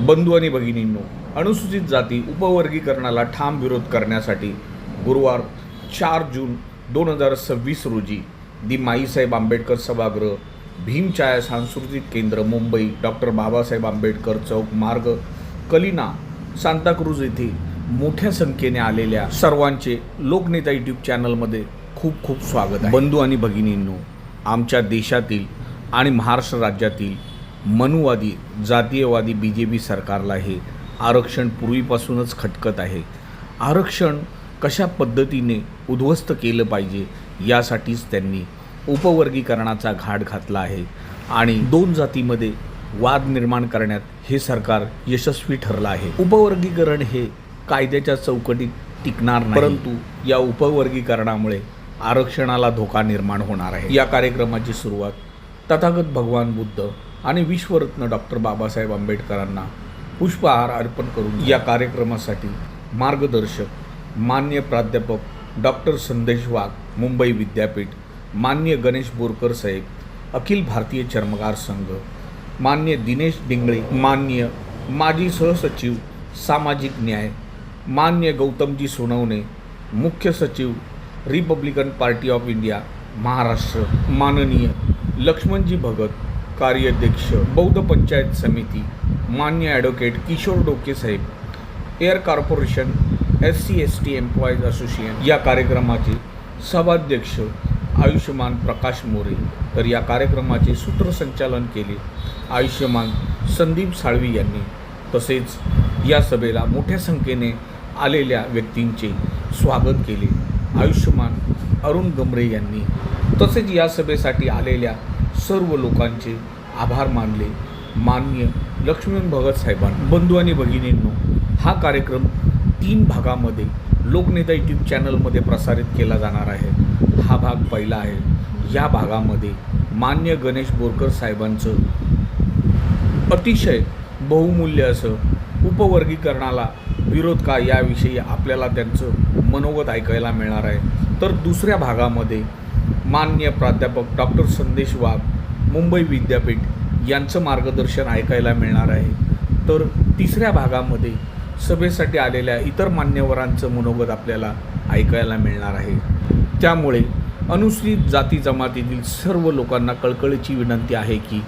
बंधू आणि भगिनींनो, अनुसूचित जाती उपवर्गीकरणाला ठाम विरोध करण्यासाठी गुरुवार 4 जून 2026 रोजी दी माईसाहेब आंबेडकर सभागृह, भीमछाया सांस्कृतिक केंद्र, मुंबई, डॉक्टर बाबासाहेब आंबेडकर चौक मार्ग, कलिना, सांताक्रूज येथे मोठ्या संख्येने आलेल्या सर्वांचे लोकनेता यूट्यूब चॅनलमध्ये खूप खूप स्वागत आहे। बंधू आणि भगिनींनो, आमच्या देशातील आणि महाराष्ट्र राज्यातील मनुवादी जातीयवादी BJP सरकारला हे आरक्षण पूर्वीपासूनच खटकत आहे। आरक्षण कशा पद्धतीने उद्ध्वस्त केलं पाहिजे यासाठीच त्यांनी उपवर्गीकरणाचा घाट घातला आहे आणि दोन जातीमध्ये वाद निर्माण करण्यात हे सरकार यशस्वी ठरलं आहे। उपवर्गीकरण हे कायद्याच्या चौकटीत टिकणार नाही, परंतु या उपवर्गीकरणामुळे आरक्षणाला धोका निर्माण होणार आहे। या कार्यक्रमाची सुरुवात तथागत भगवान बुद्ध आणि विश्वरत्न डॉक्टर बाबासाहेब आंबेडकरांना पुष्पहार अर्पण करून या कार्यक्रमासाठी मार्गदर्शक मान्य प्राध्यापक डॉक्टर संदेश वाघ, मुंबई विद्यापीठ, मान्य गणेश बोरकर साहेब, अखिल भारतीय चर्मकार संघ, मान्य दिनेश डिंगळे, मान्य माजी सहसचिव सामाजिक न्याय, मान्य गौतमजी सोनवणे, मुख्य सचिव Republican party of India Maharashtra, माननीय लक्ष्मणजी भगत, कार्याध्यक्ष बौद्ध पंचायत समिती, मान्य ॲडव्होकेट किशोर डोके साहेब, air corporation SC/ST employees association, या कार्यक्रमाचे सभाध्यक्ष आयुष्यमान प्रकाश मोरे, तर या कार्यक्रमाचे सूत्रसंचालन केले आयुष्यमान संदीप साळवी यांनी। तसेच या सभेला मोठ्या संख्येने आलेल्या व्यक्तींचे स्वागत केले आयुष्यमान अरुण गमरे यांनी। तसेच या सभेसाठी आलेल्या सर्व लोकांचे आभार मानले मान्य लक्ष्मण भगत साहेबांनी। बंधू आणि भगिनींनो, हा कार्यक्रम 3 भागामध्ये लोकनेता यूट्यूब चॅनलमध्ये प्रसारित केला जाणार आहे। हा भाग पहिला आहे। या भागामध्ये मान्य गणेश बोरकर साहेबांचं अतिशय बहुमूल्य असं उपवर्गीकरणाला विरोध का याविषयी आपल्याला त्यांचं मनोगत ऐकायला मिळणार आहे। तर दुसऱ्या भागामध्ये मान्य प्राध्यापक डॉक्टर संदेश वाघ, मुंबई विद्यापीठ यांचं मार्गदर्शन ऐकायला मिळणार आहे। तर तिसऱ्या भागामध्ये सभेसाठी आलेल्या इतर मान्यवरांचं मनोगत आपल्याला ऐकायला मिळणार आहे। त्यामुळे अनुसूचित जाती जमातीतील सर्व लोकांना कळकळीची विनंती आहे की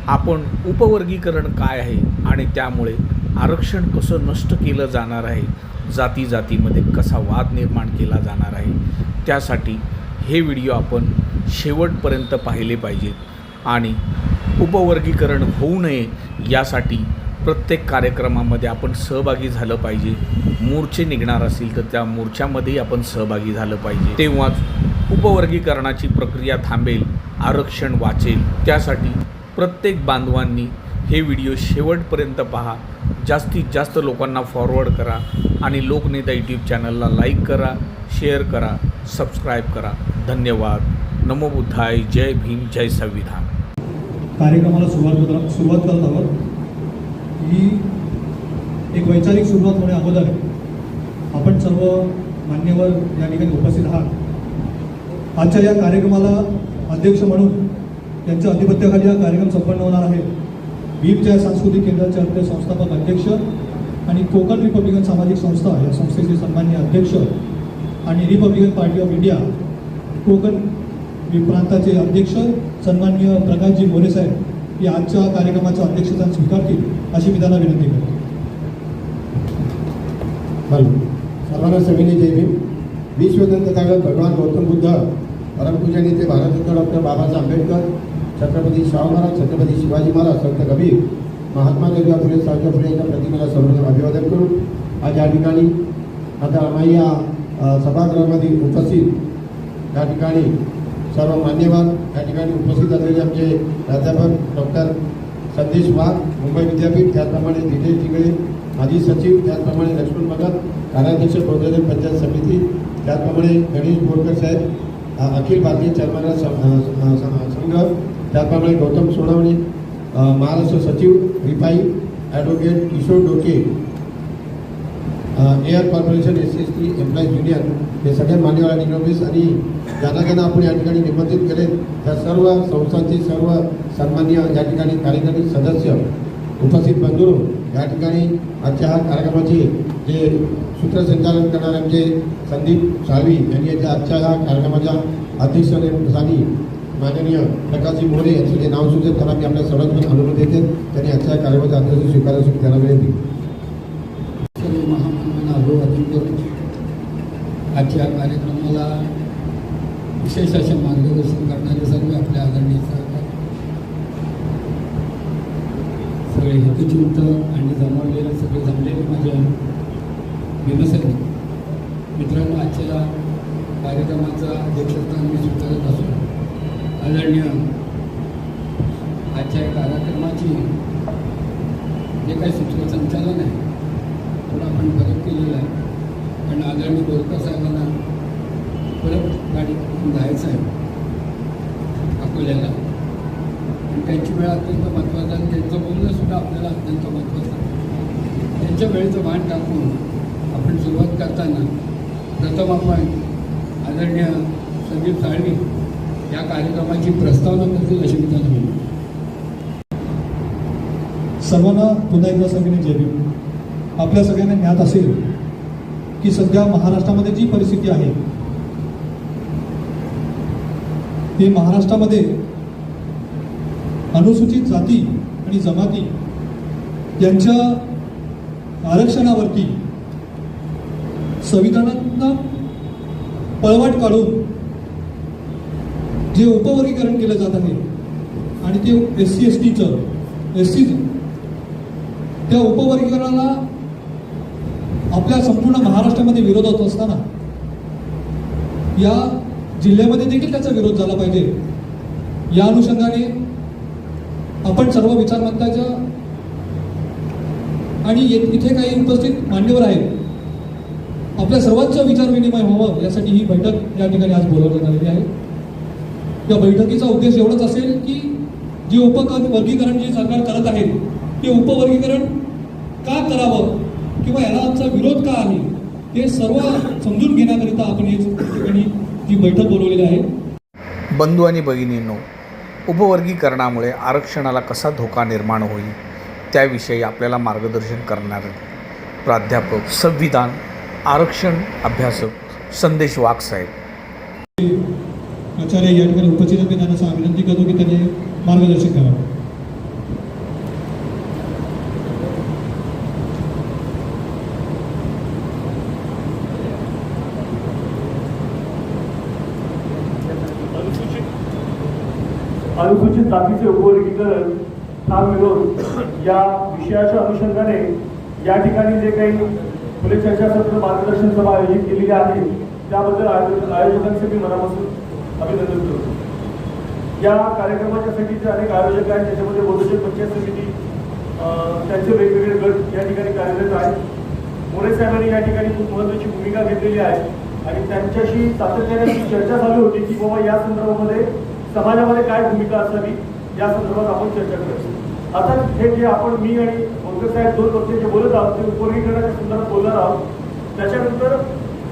आपण उपवर्गीकरण काय आहे आणि त्यामुळे आरक्षण कसं नष्ट केलं जाणार आहे, जातीमध्ये कसा वाद निर्माण केला जाणार आहे, त्यासाठी हे व्हिडिओ आपण शेवटपर्यंत पाहिले पाहिजेत आणि उपवर्गीकरण होऊ नये यासाठी प्रत्येक कार्यक्रमामध्ये आपण सहभागी झालं पाहिजे। मोर्चे निघणार असतील तर त्या मोर्चामध्येही आपण सहभागी झालं पाहिजे, तेव्हाच उपवर्गीकरणाची प्रक्रिया थांबेल, आरक्षण वाचेल। त्यासाठी प्रत्येक बांधवांनी हे व्हिडिओ शेवटपर्यंत पहा, जास्तीत जास्त लोकांना फॉरवर्ड करा आणि लोकनेता यूट्यूब चॅनलला लाईक करा, शेअर करा, सबस्क्राईब करा। धन्यवाद। नमो बुद्धाय, जय भीम, जय संविधान। कार्यक्रमाला सुरुवात करत आहोत। ही एक वैचारिक सुरुवात होण्या अगोदर आपण सर्व मान्यवर या ठिकाणी उपस्थित आहात। आजच्या या कार्यक्रमाला अध्यक्ष म्हणून त्यांच्या अधिपत्याखाली हा कार्यक्रम संपन्न होणार आहे। भीमछाया सांस्कृतिक केंद्राचे आपले संस्थापक अध्यक्ष आणि कोकण रिपब्लिकन सामाजिक संस्था या संस्थेचे सन्माननीय अध्यक्ष आणि Republican party of India Konkan प्रांताचे अध्यक्ष सन्माननीय प्रकाशजी मोरे साहेब या आजच्या कार्यक्रमाचं अध्यक्षस्थान स्वीकारतील अशी मी त्यांना विनंती करतो। सर्वांना सविनय जय भीम। विश्वदंत तथागत भगवान गौतम बुद्ध, परमपूजनीय भारतरत्न डॉक्टर बाबासाहेब आंबेडकर, छत्रपती शाहू महाराज, छत्रपती शिवाजी महाराज, संत कबीर, महात्मा ज्योतिबा फुले, सावित्रीबाई फुले यांच्या प्रतिमेला सर्वप्रथम अभिवादन करून आज या ठिकाणी आता आम्ही या सभागृहामध्ये उपस्थित या ठिकाणी सर्व मान्यवर या ठिकाणी उपस्थित असलेले आमचे प्राध्यापक डॉक्टर संदेश वाघ, मुंबई विद्यापीठ, त्याचप्रमाणे दिनेश डिंगळे माजी सचिव, त्याचप्रमाणे लक्ष्मण भगत, कार्याध्यक्ष बौद्ध पंचायत समिती, त्याचप्रमाणे गणेश बोरकर साहेब, अखिल भारतीय चर्मकार संघ, त्याचप्रमाणे गौतम सोनवणे, महाराष्ट्र सचिव रिपाई, ॲडव्होकेट किशोर डोके, air corporation SC/ST employees union, हे सगळे मान्यवर आणि ज्यांना आपण या ठिकाणी निमंत्रित केले त्या सर्व संस्थांचे सर्व सन्मान्य या ठिकाणी कार्यकारी सदस्य उपस्थित बंधू, या ठिकाणी आजच्या हा कार्यक्रमाचे जे सूत्रसंचालन करणारे आमचे संदीप साळवी यांनी आजच्या हा कार्यक्रमाच्या अध्यक्षस्थानी माननीय प्रकाशजी मोरे यांचं जे नाव सुचेल त्यांना मी आपल्या सर्वांना अनुरोध देते त्यांनी आजच्या कार्यक्रमाचा अध्यक्ष स्वीकारायसाठी त्यांना विनंती. सर्व महामानवांना अभिवादन करून आजच्या कार्यक्रमाला विशेष असे मार्गदर्शन करणारे सर्व आपल्या आदरणीय सहकारी सगळे हेतुचिंत आणि जमवलेले सगळे जमलेले माझे विनसैनिक मित्रांनो, आजच्या कार्यक्रमाचं अध्यक्षस्थान मी स्वीकारत असून आदरणीय आजच्या कार्यक्रमाची जे काही सूत्रसंचालन आहे थोडं आपण फरक केलेला आहे. कारण आदरणीय बोरकर साहेबांना परत गाडीतून जायचं आहे अकोल्याला, आणि त्यांची वेळ अत्यंत महत्त्वाचा आणि त्यांचं बोलणंसुद्धा आपल्याला अत्यंत महत्त्वाचं आहे. त्यांच्या वेळेचं भान टाकून आपण सुरुवात करताना प्रथम आपण आदरणीय संदीप साळवी या कार्यक्रमाची प्रस्तावना करतील अशी मी त्यांना विनंती. सर्वांना पुन्हा एकदा सगळ्यांनी जय भीम. आपल्या सगळ्यांना ज्ञात असेल की सध्या महाराष्ट्रामध्ये जी परिस्थिती आहे ती महाराष्ट्रामध्ये अनुसूचित जाती आणि जमाती यांच्या आरक्षणावरती संविधानातनं पळवाट काढून जे उपवर्गीकरण केलं जात आहे आणि ते SC STचं त्या उपवर्गीकरणाला आपल्या संपूर्ण महाराष्ट्रामध्ये विरोध होत असताना या जिल्ह्यामध्ये देखील त्याचा विरोध झाला पाहिजे. या अनुषंगाने आपण सर्व विचारवंतांच्या आणि इथे काही उपस्थित मान्यवर आहेत आपल्या सर्वांचं विचार विनिमय व्हावं यासाठी ही बैठक या ठिकाणी आज बोलवण्यात आलेली आहे. या बैठकीचा उद्देश एवढाच असेल की जे उपवर्गीकरण जे सरकार करत आहे ते उपवर्गीकरण का करावं किंवा याला आमचा विरोध का आहे ते सर्व समजून घेण्याकरिता आपण या ठिकाणी जी बैठक बोलवलेली आहे. बंधू आणि भगिनींनो, उपवर्गीकरणामुळे आरक्षणाला कसा धोका निर्माण होईल त्याविषयी आपल्याला मार्गदर्शन करणारे प्राध्यापक संविधान आरक्षण अभ्यासक संदेश वाघ साहेब. आचार्य या ठिकाणी उपस्थित आहेत, मी त्यांना विनंती करतो की त्यांनी मार्गदर्शन करावं. अनुसूचित जातीचे उपवर्गीकरण हा विरोध या विषयाच्या अनुषंगाने या ठिकाणी जे काही खुले चर्चासत्र मार्गदर्शन सभा आयोजित केलेली आहे त्याबद्दल आयोजकांचे मी मनापासून अभिनंदन करतो. या कार्यक्रमाच्यासाठीचे अनेक आयोजक आहेत, त्याच्यामध्ये बोधोचक पंचायत समिती त्यांचे वेगवेगळे गट या ठिकाणी कार्यरत आहेत. मोरे साहेबांनी या ठिकाणी खूप महत्त्वाची भूमिका घेतलेली आहे आणि त्यांच्याशी सातत्याने चर्चा चालू होती की बाबा या संदर्भामध्ये समाजामध्ये काय भूमिका असावी या संदर्भात आपण चर्चा करायची. आता हे जे आपण मी आणि बोरकर साहेब दोन वक्ते जे बोलत आहोत ते उपवर्गीकरणाच्या संदर्भात बोलणार आहोत. त्याच्यानंतर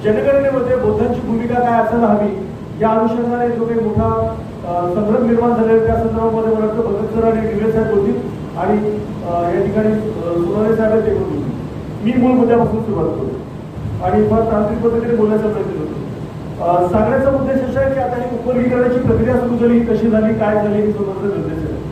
जनगणनेमध्ये बौद्धांची भूमिका काय असायला हवी या अनुषंगाने जो काही मोठा संभ्रम निर्माण झालेला त्या संदर्भामध्ये मला वाटतं भगत सर आणि डिग्रे साहेब बोलतील आणि या ठिकाणी सोनारे साहेब ते बोलतील. मी मूळ मुद्द्यापासून सुरुवात करतो आणि फार तांत्रिक पद्धतीने बोलण्याचा प्रयत्न करतो. सांगण्याचा उद्देश असा आहे की आता ही उपवर्गीकरणाची प्रक्रिया सुरू झाली, कशी झाली, काय झाली हे समजणं गरजेचं आहे.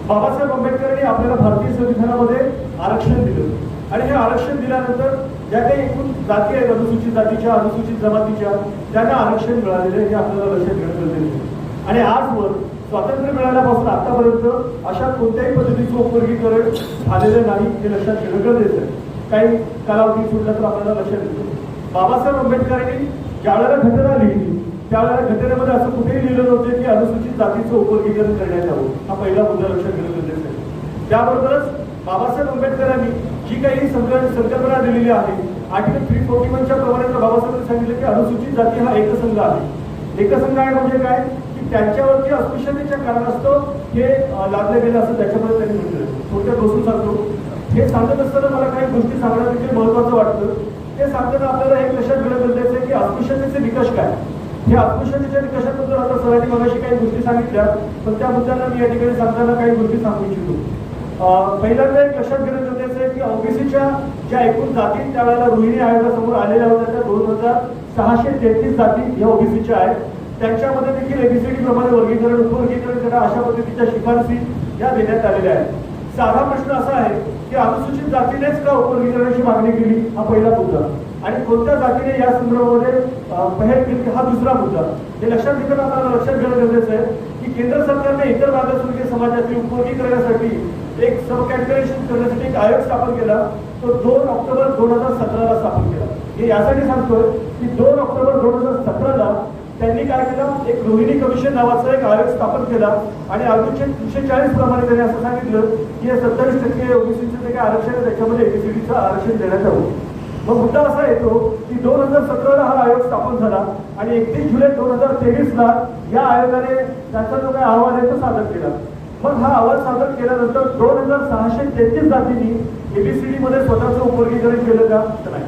बाबासाहेब आंबेडकरांनी आपल्याला भारतीय संविधानामध्ये आरक्षण दिलं आणि हे आरक्षण दिल्यानंतर ज्या काही एकूण जाती आहेत अनुसूचित जातीच्या अनुसूचित जमातीच्या त्यांना आरक्षण मिळालेलं आहे हे आपल्याला लक्षात घेणं गरजेचं आहे. आणि आजवर स्वातंत्र्य मिळाल्यापासून आतापर्यंत अशा कोणत्याही पद्धतीचं उपवर्गीकरण झालेलं नाही हे लक्षात घेणं गरजेचं आहे. काही कालावधी सुटला तर आपल्याला लक्षात येतो. बाबासाहेब आंबेडकरांनी ज्यावेळेला घटना लिहिली त्यावेळेला घटनेमध्ये असं कुठेही लिहिलं नव्हतं की अनुसूचित जातीचं उपवर्गीकरण करण्यात यावं. हा पहिला मुद्दा लक्षात घेणं गरजेचं आहे. त्याबरोबरच बाबासाहेब आंबेडकरांनी जी काही संकल्पना दिलेली आहे आर्टिकल 341च्या प्रमाणे बाबासाहेबांनी सांगितलं की अनुसूचित जाती हा एकसंघ आहे. एकसंघ आहे म्हणजे काय की त्यांच्यावरती अस्पृश्यतेच्या कारणास्तव हे लादले गेले असं त्याच्यामध्ये त्यांनी म्हटलं. थोडक्यात बसून सांगतो. हे सांगत असताना मला काही गोष्टी सांगणं देखील महत्वाचं वाटतं. ते सांगताना आपल्याला एक लक्षात घेणं गरजेचं आहे की अस्पृश्यतेचे निकष काय. हे अस्पृश्यतेच्या निकषाबद्दल आता सरांनी मगाशी काही गोष्टी सांगितल्या पण त्या मुद्द्यांना मी या ठिकाणी सांगताना काही गोष्टी सांगू इच्छितो. पहिल्यांदा एक लक्षात घेणं गरजेचं आहे की ओबीसीच्या ज्या एकूण जाती त्यावेळेला रोहिणी आयोगासमोर आलेल्या होत्या त्या 2633 जाती या ओबीसीच्या आहेत. त्यांच्यामध्ये देखील एबीसीडी प्रमाणे वर्गीकरण उपवर्गीकरण करा अशा पद्धतीच्या शिफारसी या देण्यात आलेल्या आहेत. साधा प्रश्न असा आहे की अनुसूचित जातीनेच का उपवर्गीकरणाची मागणी केली हा पहिला मुद्दा आणि कोणत्या जातीने या संदर्भामध्ये पहल केली हा दुसरा मुद्दा. हे लक्षात घेताना आपल्याला लक्षात घेणं गरजेचं आहे की केंद्र सरकारने इतर मागासवर्गीय समाजातील उपवर्गीकरणासाठी एक सब कॅल्क्युलेशन करण्यासाठी एक आयोग स्थापन केला. तो 2 ऑक्टोबर 2017 स्थापन केला. हे यासाठी सांगतोय की 2 ऑक्टोबर 2017 त्यांनी काय केलं, एक रोहिणी कमिशन नावाचा एक आयोग स्थापन केला आणि अनुच्छेद 340 प्रमाणे त्यांनी असं सांगितलं की 27% ओबीसीचं जे काही आरक्षण आहे त्याच्यामध्ये एबीसीडीचं आरक्षण देण्यात यावं. मग मुद्दा असा येतो की 2017 हा आयोग स्थापन झाला आणि 31 जुलै 2023 या आयोगाने त्याचा जो काही अहवाल आहे तो सादर केला. मग हा अहवाल सादर केल्यानंतर 2633 जातींनी एबीसीडी मध्ये स्वतःचं उपवर्गीकरण केलं का तर नाही.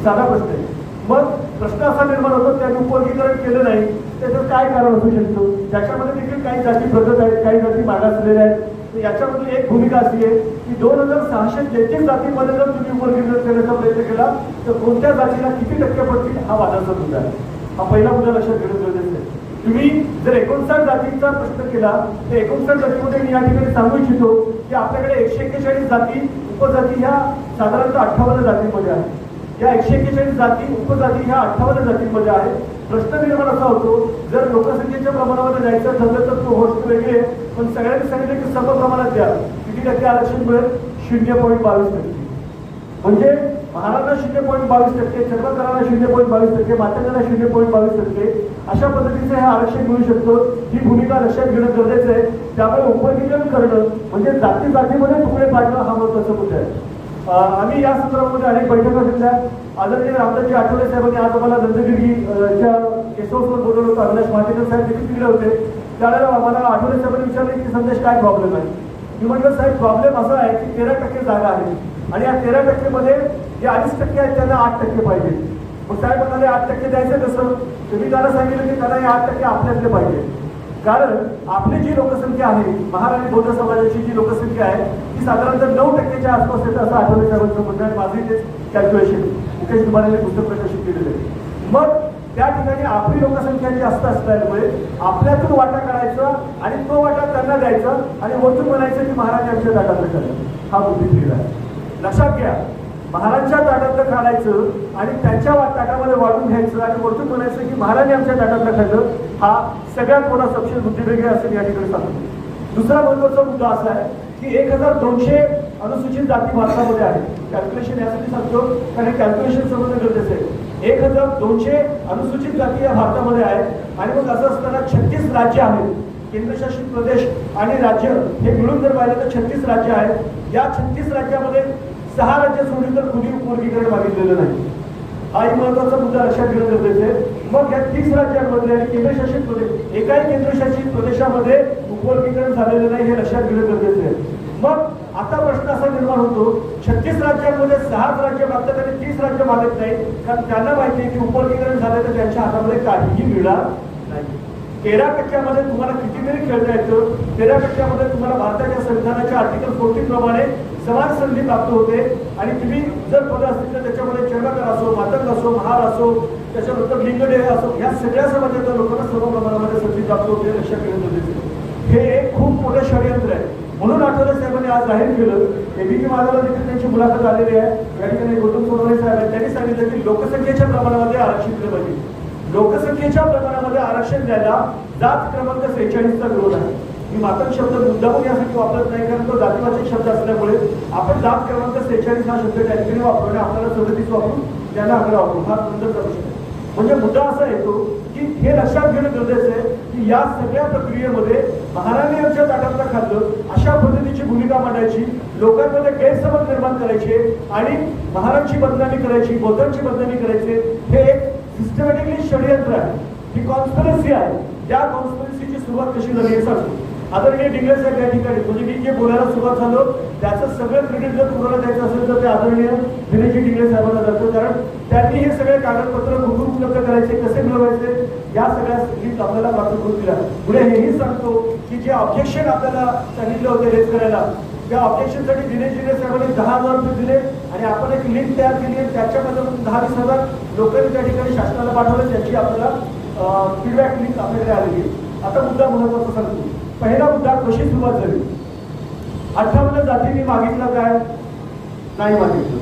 साधा प्रश्न आहे. मग प्रश्न असा निर्माण होतो त्यांनी उपवर्गीकरण केलं नाही त्याचं काय कारण असू शकतं. त्याच्यामध्ये देखील काही जाती प्रगत आहेत काही जाती मागासलेल्या आहेत. याच्यामध्ये एक भूमिका अशी आहे की 2633 जातींमध्ये जर तुम्ही उपवर्गीकरण करण्याचा प्रयत्न केला तर कोणत्या जातीला किती टक्के पडतील हा वादाचा मुद्दा आहे. हा पहिला मुद्दा लक्षात घेणं गरजेचं आहे. तुम्ही जर 59 जातींचा प्रश्न केला तर 59 जातीमध्ये मी या ठिकाणी सांगू इच्छितो की आपल्याकडे 141 जाती उपजाती ह्या साधारणतः 58 जातींमध्ये आहेत. या 141 जाती उपजाती ह्या 58 जातींमध्ये आहेत. प्रश्न निर्माण असा होतो जर लोकसंख्येच्या प्रमाणामध्ये जायचं ठरलं तर तो गोष्ट वेगळी आहे. पण सगळ्यांनी सांगितलं की सम प्रमाणात द्या. किती टक्के आरक्षण मिळेल 0.22%. म्हणजे महाराजांना 0.22%, चर्मकारांना 0.22%, मातंगांना 0.22%, अशा पद्धतीचं हे आरक्षण मिळू शकतं. ही भूमिका लक्षात घेणं गरजेचं आहे. त्यामुळे उपवर्गीकरण करणं म्हणजे जाती जातीमध्ये तुकडे पाडणं हा महत्त्वाचा मुद्दा आहे. आम्ही या संदर्भामध्ये अनेक बैठका घेतल्या. आदरणीय रामदासजी आठवले साहेबांनी आज आम्हाला नंदगिरीच्या केसवर बोलवलं होतं. अविनाश महातेकर साहेब देखील तिकडे होते. त्यावेळेला आम्हाला आठवले साहेबांनी विचारले की संदेश काय प्रॉब्लेम आहे. मी म्हटलं साहेब प्रॉब्लेम असा आहे की 13% जागा आहे आणि या 13% मध्ये जे 2.5% आहेत त्यांना 8% पाहिजे. मग साहेब म्हणाले 8% द्यायचं कसं. तुम्ही त्याला सांगितलं की त्यांना हे 8% आपल्यातले पाहिजे. कारण आपली जी लोकसंख्या आहे महाराणी बौद्ध समाजाची जी लोकसंख्या आहे ती साधारणतः 9%च्या आसपास येतं असं आठवले साहेबांचं म्हणणं आहे. माझे तेच कॅल्क्युलेशन मुकेश कुमारांनी पुस्तक प्रकाशित केलेलं आहे. मग त्या ठिकाणी आपली लोकसंख्या जास्त असल्यामुळे आपल्यातून वाटा काढायचा आणि तो वाटा त्यांना द्यायचा आणि वरतून म्हणायचं की महाराज आमच्या ताटातलं खाल्लं. हा बुद्धिबळ आहे. लक्षात घ्या, महाराजांच्या ताटातलं खाण्याचं आणि त्यांच्या ताटामध्ये वाढून घ्यायचं आणि वरतून म्हणायचं की महाराज आमच्या ताटातलं खाल्लं हा सगळ्यात मोठा सपशेल बुद्धिबळ असेल या ठिकाणी सांगतो. दुसरा महत्वाचा मुद्दा असा आहे की 1200 अनुसूचित जाती भारतामध्ये आहेत. कॅल्क्युलेशन यासाठी सांगतो कारण हे कॅल्क्युलेशन समजणं गरजेचं आहे. 1200 अनुसूचित जाती या भारतामध्ये आहेत आणि मग असं असताना 36 राज्य आहेत. केंद्रशासित प्रदेश आणि राज्य हे मिळून जर पाहिलं तर 36 राज्य आहेत. या 36 राज्यामध्ये 6 राज्य सोडली तर कुणी उपवर्गीकरण मागितलेलं नाही. हाही महत्वाचा मुद्दा लक्षात घेणं गरजेचं आहे. मग या 30 राज्यांमध्ये आणि केंद्रशासित प्रदेश एकाही केंद्रशासित प्रदेशामध्ये उपवर्गीकरण झालेलं नाही हे लक्षात घेणं गरजेचं आहे. मग आता प्रश्न असा निर्माण होतो 36 राज्यांमध्ये 6 राज्य मागतात आणि 30 राज्य मागत नाही कारण त्यांना माहिती आहे की उपवर्गीकरण झालं तर त्यांच्या हातामध्ये काहीही मिळणार नाही. 13% तुम्हाला कितीतरी खेळता येतं. 13% तुम्हाला भारताच्या संविधानाच्या आर्टिकल 14 प्रमाणे समान संधी प्राप्त होते आणि तुम्ही जर पद असतील तर त्याच्यामध्ये चर्मकार असो, मातंग असो, महार असो, त्याच्यानंतर लिंगडे असो, या सगळ्या समाजाच्या लोकांना सर्व प्रमाणामध्ये संधी प्राप्त होते. लक्षात घेणं गरजेचं आहे. हे एक खूप मोठं षडयंत्र आहे. म्हणून आठवले साहेबांनी आज जाहीर केलं. एबीपी माझ्याला देखील त्यांची मुलाखत आलेली आहे. या ठिकाणी गौतम सोनवणे साहेब आहेत. त्यांनी सांगितलं की लोकसंख्येच्या प्रमाणामध्ये आरक्षण दिलं पाहिजे. लोकसंख्येच्या प्रमाणामध्ये आरक्षण द्यायला जात क्रमांक 46चा विरोध आहे. मी मातंग शब्द मुद्दामून यासाठी वापरत नाही कारण तो जातीवाचक शब्द असल्यामुळे आपण जात क्रमांक 46 हा शब्द त्या ठिकाणी वापरू आणि आपल्याला 37 वापरून त्यांना 11 वापरू हा नंतर करू शकतो. म्हणजे मुद्दा असा येतो की हे लक्षात घेणं गरजेचं आहे की या सगळ्या प्रक्रियेमध्ये महाराणी यांच्या ताटातलं खाल्लं अशा पद्धतीची भूमिका मांडायची, लोकांमध्ये गैरसमज निर्माण करायचे आणि महाराजांची बदनामी करायची, बौद्धांची बदनामी करायचे. हे एक सिस्टमॅटिकली षडयंत्र आहे. ही कॉन्स्पिरसी आहे. या कॉन्स्पिरसीची सुरुवात कशी झाली हे सांगतो. आदरणीय डिंगरे साहेब या ठिकाणी म्हणजे मी जे बोलायला सुरुवात झालो त्याचं सगळं क्रेडिट जर तुम्हाला द्यायचं असेल तर ते आदरणीय दिनेशजी डिंगरे साहेबांना जातं, कारण त्यांनी हे सगळे कागदपत्र कुठून उपलब्ध करायचे, कसे मिळवायचे, या सगळ्या लिस्ट आपल्याला प्राप्त करून दिल्या. पुढे हेही सांगतो की जे ऑब्जेक्शन आपल्याला सांगितलं होतं रेज करायला, त्या ऑब्जेक्शनसाठी दिनेश साहेबांनी 10,000 रुपये दिले आणि आपण एक लिंक तयार केली आहे, त्याच्यामध्ये 10-20,000 लोकांनी त्या ठिकाणी शासनाला पाठवलं, त्याची आपल्याला फीडबॅक लिंक आपल्याकडे आलेली आहे. आता मुद्दा महत्वाचा सांगतो. पहिला मुद्दा कशी सुरुवात झाली. 58 जातींनी मागितलं काय? नाही मागितलं.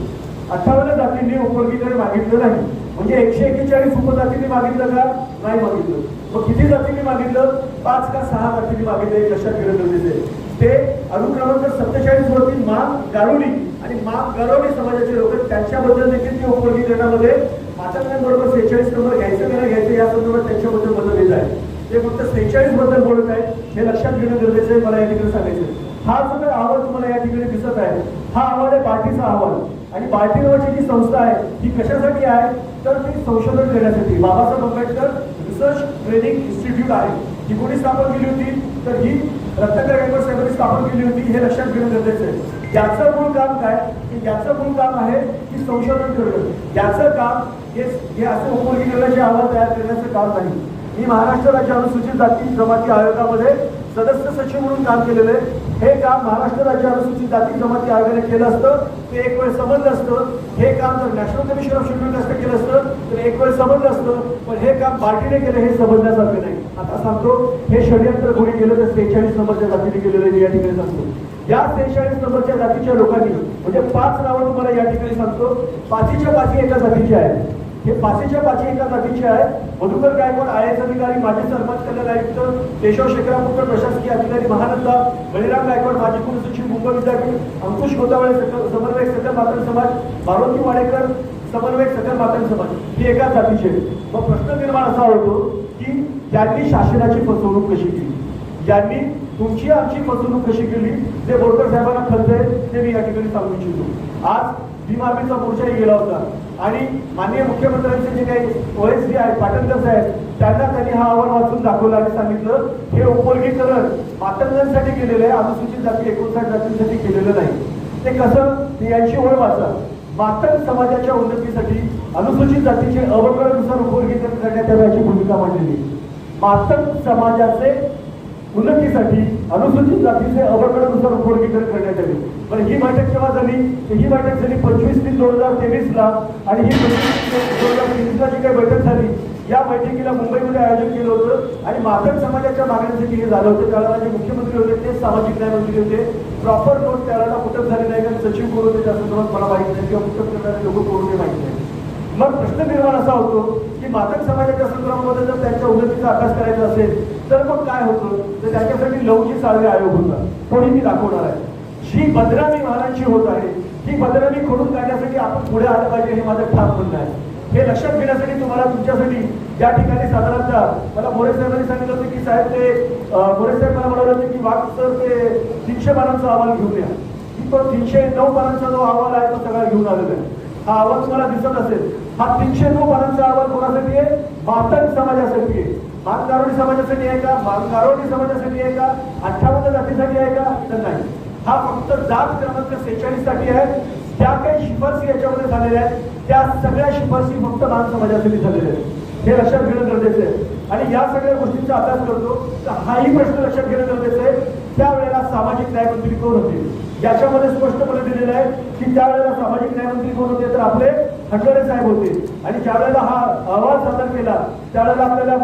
58 जातींनी उपवर्गीकरण मागितलं नाही, म्हणजे 141 उपजातींनी मागितलं का? नाही मागितलं. मग किती जातींनी मागितलं? 5 का 6 जातींनी मागितलं. एक लक्षात घेणं गरजेचं आहे. ते अनुक्रमांक 47 वरती माग गारुडी आणि माग गारुडी समाजाचे लोक, त्यांच्याबद्दल देखील ते उपवर्गीकरणामध्ये मातंगांबरोबर 46 नंबर घ्यायचं की नाही घ्यायचं या संदर्भात त्यांच्याबद्दल मतभेद आहे. ते फक्त 46 बद्दल बोलत आहे, हे लक्षात घेणं गरजेचं आहे. मला या ठिकाणी सांगायचं, हा जो काही अहवाल तुम्हाला या ठिकाणी दिसत आहे, हा अहवाल आहे बार्टीचा अहवाल. आणि बार्टी नावाची जी संस्था आहे ही कशासाठी आहे तर ती संशोधन करण्यासाठी. Babasaheb Ambedkar research training institute आहे. ही कोणी स्थापन केली होती तर ही रत्नाकर गायकवाड साहेबांनी स्थापन केली होती. हे लक्षात घेणं गरजेचं आहे. याचं मूळ काम काय की याचं मूळ काम आहे की संशोधन करणं. याचं काम हे असं उपवर्गीकरणाचे अहवाल तयार करण्याचं काम नाही. मी महाराष्ट्र राज्य अनुसूचित जाती जमाती आयोगामध्ये सदस्य सचिव म्हणून काम केलेलं आहे. हे काम महाराष्ट्र राज्य अनुसूचित जाती जमाती आयोगाने केलं असतं ते एक वेळ समजलं असतं. हे काम जर national commission of schedule caste केलं असतं तर एक वेळ समजलं असतं, पण हे काम बार्टीने केलं हे समजण्यासारखं नाही. आता सांगतो हे षडयंत्र कोणी केलं तर 46 नंबरच्या जातीने केलेलं या ठिकाणी सांगतो. या 46 नंबरच्या जातीच्या लोकांनी म्हणजे 5 नावं तुम्हाला या ठिकाणी सांगतो. 5च्या 5 एका जातीचे आहेत. हे 5च्या 5 एका जातीचे आहे. मधुकर गायकवाड IAS अधिकारी, माजी समाज कल्याण आयुक्त, केशव शेखरापुत्र प्रशासकीय अधिकारी महानंदा, बळीराम गायकवाड माजी कुलसचिव मुंबई विद्यापीठ, अंकुश गोतावळे समन्वयक सकल मातंग समाज, मारुती वाडेकर समन्वयक सकल मातंग समाज, ही एकाच जातीचे. मग प्रश्न निर्माण असा होतो की ज्यांनी शासनाची फसवणूक कशी केली, ज्यांनी तुमची आमची फसवणूक कशी केली, जे बोरकर साहेबांना खलतंय ते मी या ठिकाणी सांगू इच्छितो. आज भीमामीचा मोर्चाही गेला होता आणि माननीय मुख्यमंत्र्यांचे जे काही OSD आहेत पाटणकर साहेब, त्यांना त्यांनी हा अहवाल वाचून दाखवला आणि सांगितलं हे उपवर्गीकरण मातंगांसाठी केलेलं आहे, अनुसूचित जाती 59 जातींसाठी केलेलं नाही. ते कसं, ते यांची ओळ वाचा. मातंग समाजाच्या उन्नतीसाठी अनुसूचित जातीचे अवकळानुसार उपवर्गीकरण करण्यात यावे याची भूमिका मांडलेली. मातंग समाजाचे उन्नतीसाठी अनुसूचित जातीचे अवकळानुसार उपवर्गीकरण करण्यात आले. पण ही बैठक केव्हा झाली? ही बैठक झाली 25/3/2023 आणि ही 25/3/2023 जी काही बैठक झाली या बैठकीला मुंबईमध्ये आयोजन केलं होतं आणि मातंग समाजाच्या मागण्यांसाठी हे झालं होतं. त्यावेळेला जे मुख्यमंत्री होते ते सामाजिक न्याय मंत्री होते. प्रॉपर नोट त्यावेळेला कुठं झाली नाही, कारण सचिव कोण होते त्या संदर्भात मला माहिती नाही किंवा कुठं करणारे लोक कोण होते माहिती नाही. मग प्रश्न निर्माण असा होतो की मातंग समाजाच्या संदर्भामध्ये जर त्यांच्या उन्नतीचा अभ्यास करायचा असेल तर मग काय होतं, तर त्याच्यासाठी लवजी साळवे आयोग होता. कोणी मी दाखवणार आहे. जी बदनामी महाराजांची होत आहे ही बदनामी खोडून काढण्यासाठी आपण पुढे आलं पाहिजे, हे माझं ठाम म्हणणं आहे. हे लक्षात घेण्यासाठी तुम्हाला तुमच्यासाठी या ठिकाणी साधारणतः मला मोरे साहेबांनी सांगितलं होतं की साहेब ते मोरे साहेब मला म्हणाले होते की वाघ सर ते 300 पानांचा अहवाल घेऊन या. की तो 309 पानांचा जो अहवाल आहे तो सगळा घेऊन आलेला आहे. हा अहवाल तुम्हाला दिसत असेल. हा 309 पानांचा अहवाल कोणासाठी आहे? मातंग समाजासाठी आहे. मांगारोडी समाजासाठी आहे का? मांगारोडी समाजासाठी आहे का? 58 जातीसाठी आहे का? तर नाही. हा फक्त जात क्रमांक 46 साठी आहे. ज्या काही शिफारसी याच्यामध्ये झालेल्या आहेत त्या सगळ्या शिफारसी फक्त मान समाजासाठी झालेल्या आहेत. हे लक्षात घेणं गरजेचं आहे. आणि या सगळ्या गोष्टींचा अभ्यास करतो तर हाही प्रश्न लक्षात घेणं गरजेचं आहे. त्यावेळेला सामाजिक न्याय मंत्री कोण होते याच्यामध्ये स्पष्टपणे दिलेलं आहे की त्यावेळेला सामाजिक न्याय मंत्री कोण होते तर आपले हटवरे साहेब होते. आणि ज्या वेळेला हा अहवाल सादर केला त्यावेळेला आपल्याला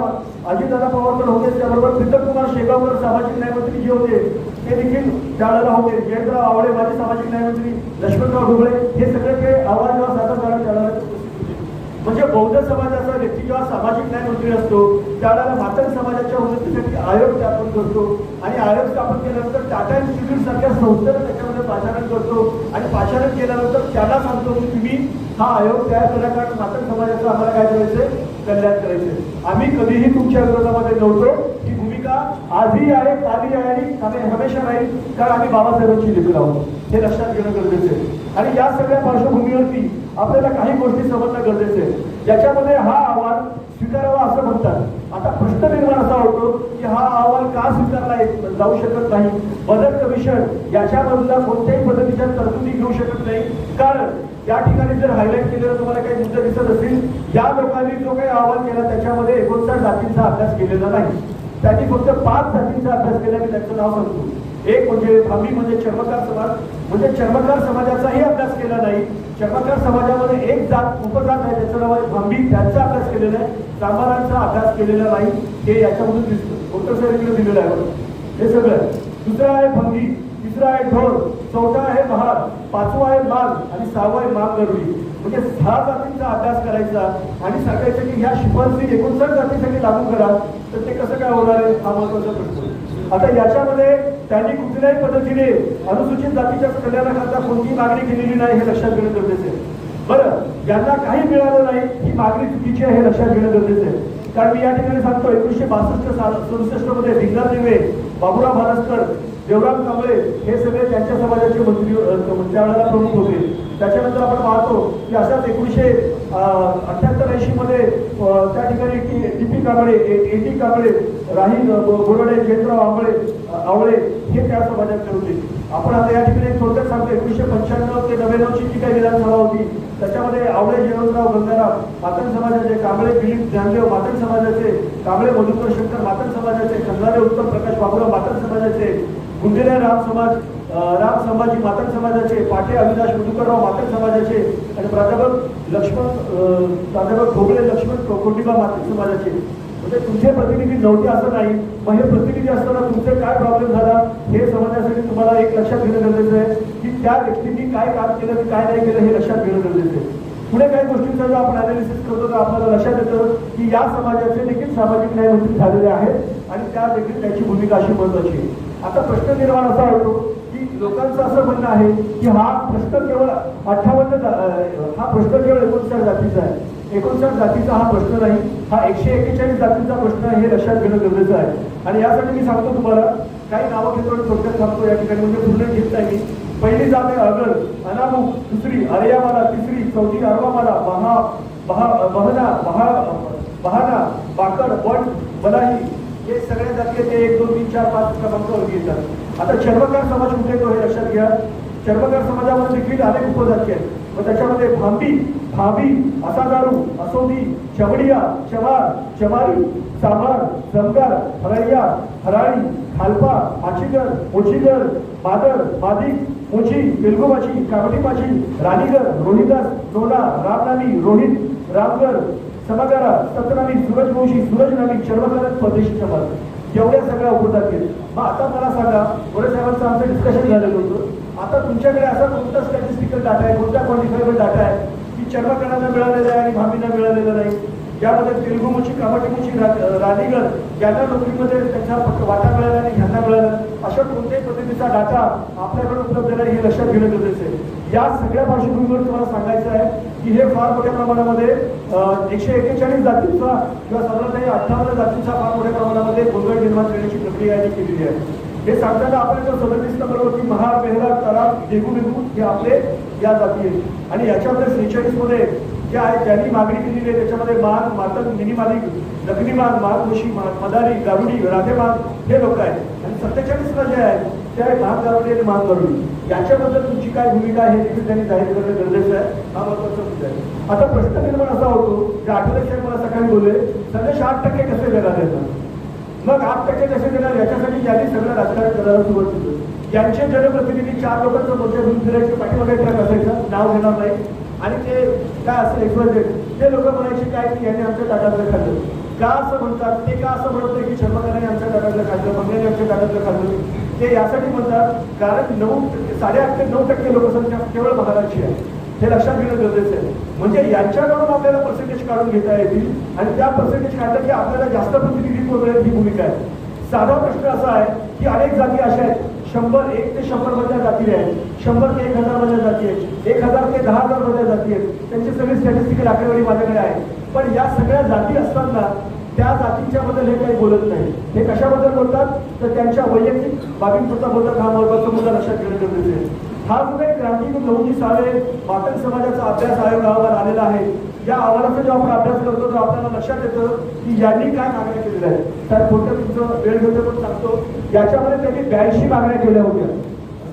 अजितदादा पवार तर होते, त्याबरोबर प्रीतम कुमार शेगावकर सामाजिक न्याय मंत्री जे होते ते देखील त्यावेळेला होते. जयंतराव आवळे माजी सामाजिक न्याय मंत्री, लक्ष्मणराव ढोबळे, हे सगळे ते अहवाल जेव्हा सादर झाला त्यावेळेला म्हणजे बौद्ध समाजाचा व्यक्ती जेव्हा सामाजिक न्याय मंत्री असतो त्यावेळेला मातंग समाजाच्या उन्नतीसाठी आयोग स्थापन करतो आणि आयोग स्थापन केल्यानंतर टाटा इन्स्टिट्यूट सारख्या संस्थेला त्याच्यामध्ये पाचारण करतो आणि पाचारण केल्यानंतर त्याला सांगतो की तुम्ही हा आयोग तयार करा, कारण मातंग समाजाचं आम्हाला काय करायचंय, कल्याण करायचंय. आम्ही कधीही तुमच्या विरोधामध्ये नव्हतो. ही भूमिका आजही आहे, कालही आहे आणि आम्ही हमेशा राहील, कारण आम्ही बाबासाहेबांची लेकरं आहोत. हे लक्षात घेणं गरजेचं आहे. आणि या सगळ्या पार्श्वभूमीवरती आपल्याला काही गोष्टी समजणं गरजेचं आहे. याच्यामध्ये हा अहवाल स्वीकारावा असं म्हणतात. आता प्रश्न निर्माण असा होतो की हा अहवाल का स्वीकारला जाऊ शकत नाही. बदल कमिशन याच्यामधला कोणत्याही पद्धतीच्या तरतुदी घेऊ शकत नाही. कारण या ठिकाणी जर हायलाईट केलेलं तुम्हाला काही मुद्दे दिसत असतील, या लोकांनी जो काही अहवाल केला त्याच्यामध्ये 59 जातींचा अभ्यास केलेला नाही. त्यांनी फक्त 5 जातींचा अभ्यास केला. मी त्याचं नाव सांगतो. एक म्हणजे भांबी म्हणजे चर्मकार समाज, म्हणजे चर्मकार समाजाचाही अभ्यास केला नाही. चर्मकार समाजामध्ये एक जात उपजात आहे त्याचं नाव आहे भांबी, त्यांचा अभ्यास केलेला आहे. चांभारांचा अभ्यास केलेला नाही. हे याच्यामधून दिसतं. डॉक्टर साहेब दिलेलं आहे हे सगळं. दुसरं आहे भंगी, तिसरा आहे ढोर, चौथा आहे महार, पाचवा आहे माग आणि सहावा आहे मागगरुडी. म्हणजे 6 जातींचा अभ्यास करायचा आणि सांगायचं की ह्या शिफारसी 59 जातीसाठी लागू करा, तर ते कसं काय होणार आहे हा महत्वाचा प्रश्न. आता याच्यामध्ये त्यांनी कुठल्याही पद्धतीने अनुसूचित जातीच्या कल्याणाकरता कोणतीही मागणी केलेली नाही हे लक्षात घेणं गरजेचं आहे. बरं, ज्यांना काही मिळालं नाही ही मागणी चुकीची आहे हे लक्षात घेणं गरजेचं आहे. कारण मी या ठिकाणी सांगतो 1962-67 मध्ये भिंगार दिवे, बाबुराव भानसकर, देवराम कांबळे हे सगळे त्यांच्या समाजाचे मंत्री त्यावेळेला प्रमुख होते. त्याच्यानंतर आपण पाहतो की अशाच 1978-80 मध्ये त्या ठिकाणी टी.पी. कांबळे, ए.टी. कांबळे, राही बोराडे, जयंतराव आवळे हे त्या समाजाचे होते. आपण आता या ठिकाणी थोडक्यात सांगतो 1995 ते 99 जी काही विधानसभा होती त्याच्यामध्ये आवळे जयवंतराव गंगाराम मातंग समाजाचे, कांबळे दिलीप ज्ञानदेव मातंग समाजाचे, कांबळे मधुकर शंकर मातंग समाजाचे, खंदारे उत्तम प्रकाश बाबुराव मातंग समाजाचे, गुंडेरे राम संभाजी मातंग समाजाचे, पाटे अविनाश मधुकरराव मातंग समाजाचे आणि प्राध्यापक भोगले लक्ष्मण कोंडिबा मातंग समाजाचे. म्हणजे तुमचे प्रतिनिधी नव्हते असं नाही. मग हे प्रतिनिधी असताना तुमचे काय प्रॉब्लेम झाला हे समजण्यासाठी तुम्हाला एक लक्षात घेणं गरजेचं आहे की त्या व्यक्तींनी काय काम केलं काय नाही केलं हे लक्षात घेणं गरजेचं आहे. पुढे काही गोष्टींचा जो आपण अनालिसिस करतो तर आपल्याला लक्षात येतं की या समाजाचे देखील सामाजिक न्याय मंत्री झालेले आहेत आणि त्या देखील त्याची भूमिका अशी महत्वाची आहे. आता प्रश्न निर्माण असा होतो की लोकांचं असं म्हणणं आहे की हा प्रश्न केवळ 59 जातीचा आहे. 59 जातीचा हा प्रश्न नाही, हा 141 जातीचा प्रश्न आहे हे लक्षात घेणं गरजेचं आहे. आणि यासाठी मी सांगतो तुम्हाला काही नावं घेतो आणि थोडक्यात सांगतो या ठिकाणी, म्हणजे पूर्ण घेत नाही मी. पहिली जात आहे अगर, अनामुख, दुसरी आर्यामाला, तिसरी चौथी अरवामाला, बहाना, बाकर, बट, बलाही हे सगळ्या जाती ते 1, 2, 3, 4, 5 क्रमांकावर येतात. आता चर्मकार समाज कुठे येतो हे लक्षात घ्या. चर्मकार समाजामध्ये देखील अनेक उपजाती आहेत. मग त्याच्यामध्ये भांबी, असादारू, असोदी, चमडिया, चमार, चमारी, सांभार, जमगार, हरैया, हराळी, खालपा, आचीगर, मोचीगर, मादर, मादिक, मोची, तेलगुमाची, कामटीमाची, राणीगर, रोहिदास, नोना, रामनामी, रोहित, रामगर, समागारा, सतनामी, सूरजवंशी, सूरजनामी, चर्मकार, परदेशी समाज एवढ्या सगळ्या उपजाती आहेत. मग आता मला सांगा, गोरे साहेबांचं आमचं डिस्कशन झालेलं होतं. आता तुमच्याकडे असा कोणता स्टॅटिस्टिकल डाटा आहे, कोणता क्वांटिफायबल डाटा आहे की चर्मकारांना मिळालेला आहे आणि भामींना मिळालेला नाही. ज्यामध्ये तेलगुमुची, कामाटीमुची, राणीगर यांना नोकरीमध्ये त्यांचा वाटा मिळाला आणि ह्यांना मिळाला, अशा कोणत्याही पद्धतीचा डाटा आपल्याकडे उपलब्ध नाही हे लक्षात घेणं गरजेचं आहे. या सगळ्या पार्श्वभूमीवर तुम्हाला सांगायचं आहे की हे फार मोठ्या प्रमाणामध्ये 141 जातींचा किंवा साधारणतः 58 जातींचा फार मोठ्या प्रमाणामध्ये गोंधळ निर्माण करण्याची प्रक्रिया केलेली आहे. हे सांगताना आपण 37 नंबरवरती महार, मेहरा, तरार, देगू हे आपले या जाती आहेत. आणि याच्यामध्ये 46 मध्ये ज्या आहेत ज्यांनी मागणी केलेली आहे त्याच्यामध्ये माग, मातंग, मिनी मालिक, लग्नी माग, माघोशी, मदारी, गारुडी, राधेमाग हे लोक आहेत. आणि 47ला जे आहेत ते आहे माग गारुडी आणि माग गारुडी. याच्याबद्दल तुमची काय भूमिका आहे हे देखील त्यांनी जाहीर करणं गरजेचं आहे. हा महत्वाचा मुद्दा आहे. आता प्रश्न निर्माण असा होतो की आठवले साहेब मला सकाळी बोलले संदेश 8% कसे देणार आहेत. मग 8% कसे देणार याच्यासाठी ज्यांनी सगळं राजकारण करायला सुरुवात केली. यांचे जनप्रतिनिधी 4 लोकांचं मोर्चा घेऊन फिरायचे, पाठीमागे ट्रक असायचा, नाव घेणार नाही. आणि ते काय असेल एक्सवायझेड ते लोक म्हणायचे काय की यांनी आमच्या ताटातलं खाल्लं. का असं म्हणतात ते, का असं म्हणत नाही की चर्मकारांनी आमच्या ताटातलं खाल्लं, बंगल्याने आमच्या ताटातलं खाल्लं. ते यासाठी म्हणतात कारण 8.5 ते 9% लोकसंख्या केवळ महाराष्ट्राची आहे. हे लक्षात घेणं गरजेचं आहे. म्हणजे यांच्याकडून आपल्याला पर्सेंटेज काढून घेता येतील आणि त्या पर्सेंटेज काढलं की आपल्याला जास्त प्रतिनिधित्व मिळेल ही भूमिका आहे. साधा प्रश्न असा आहे की अनेक जाती अशा आहेत 1 ते 100 मधल्या जाती आहेत, 100 ते 1000 मधल्या जाती आहेत, 1000 ते 10,000 मधल्या जाती आहेत. त्यांची सगळी स्टॅटिस्टिकल आकडेवारी माझ्याकडे आहे. पण या सगळ्या जाती असताना त्या जातींच्या बद्दल हे काही बोलत नाही. हे कशाबद्दल बोलतात तर त्यांच्या वैयक्तिक बाबींपुरता बोलतात. हा महत्वाचा मुद्दा लक्षात घेणं गरजेचं आहे. हा जो काही क्रांती 9 साले मातंग समाजाचा अभ्यास आयोग अहवाल आलेला आहे या अहवालाचा जेव्हा आपण अभ्यास करतो तेव्हा आपल्याला लक्षात येतं की यांनी काय मागण्या केलेल्या आहेत. तर थोडक्यात तुमचं वेळ घेतो पण सांगतो. याच्यामध्ये त्यांनी 82 मागण्या केल्या होत्या.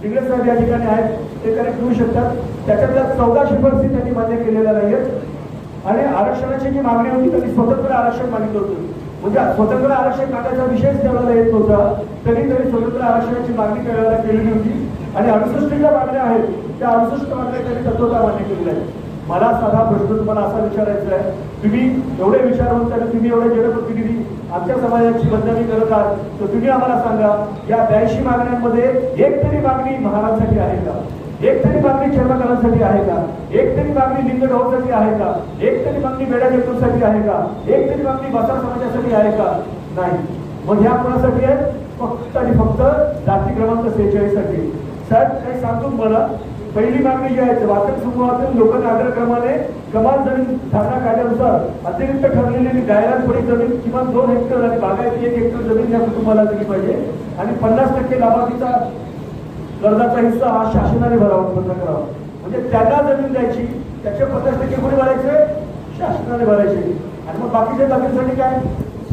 दिगळे साहेब या ठिकाणी आहेत, ते करेक्ट घेऊ शकतात. त्याच्यातल्या 14 शिफारसी त्यांनी मान्य केलेल्या नाहीयेत आणि आरक्षणाची जी मागणी होती त्यांनी स्वतंत्र आरक्षण मागितलं होतं. म्हणजे स्वतंत्र आरक्षण मागण्याचा विषयच त्यावेळेला येत नव्हता, तरी स्वतंत्र आरक्षणाची मागणी त्यावेळेला केलेली होती. आणि 68 ज्या मागण्या आहेत त्या 68 मागण्या त्यांनी तत्वता मान्य केलेल्या आहेत. मला साधा प्रश्न तुम्हाला असा विचारायचा आहे, तुम्ही एवढे विचारवंत आणि तुम्ही एवढे जनप्रतिनिधी आमच्या समाजाची बदनामी करत आहात, तर तुम्ही आम्हाला सांगा या 82 मागण्यांमध्ये एक तरी मागणी महाराजांसाठी आहे का? एक तरी मागणी चर्मकारांसाठी आहे का? एक तरी मागणी लिंग ढोलसाठी आहे का? एक तरी मागणी बेडा जंतूंसाठी आहे का? एक तरी मागणी बसार समाजासाठी आहे का? नाही. मग ह्या कोणासाठी आहेत? फक्त आणि फक्त जाती क्रमांक 46 साठी. साहेब काही सांगतो मला, पहिली मागणी जी आहे वाचक समूहातील लोकांना अग्रक्रमाने कमाल जमीन धारणा कायद्यानुसार अतिरिक्त ठरलेली गायरान पडी जमीन किमान 2 हेक्टर आणि बागायती 1 हेक्टर जमीन या कुटुंबाला दिली पाहिजे आणि 50% लाभार्थीचा कर्जाचा हिस्सा हा शासनाने भरावा, बंद करावा. म्हणजे त्यांना जमीन द्यायची, त्याचे 50% कोणी भरायचे? शासनाने भरायचे. आणि मग बाकीच्या जातींसाठी काय?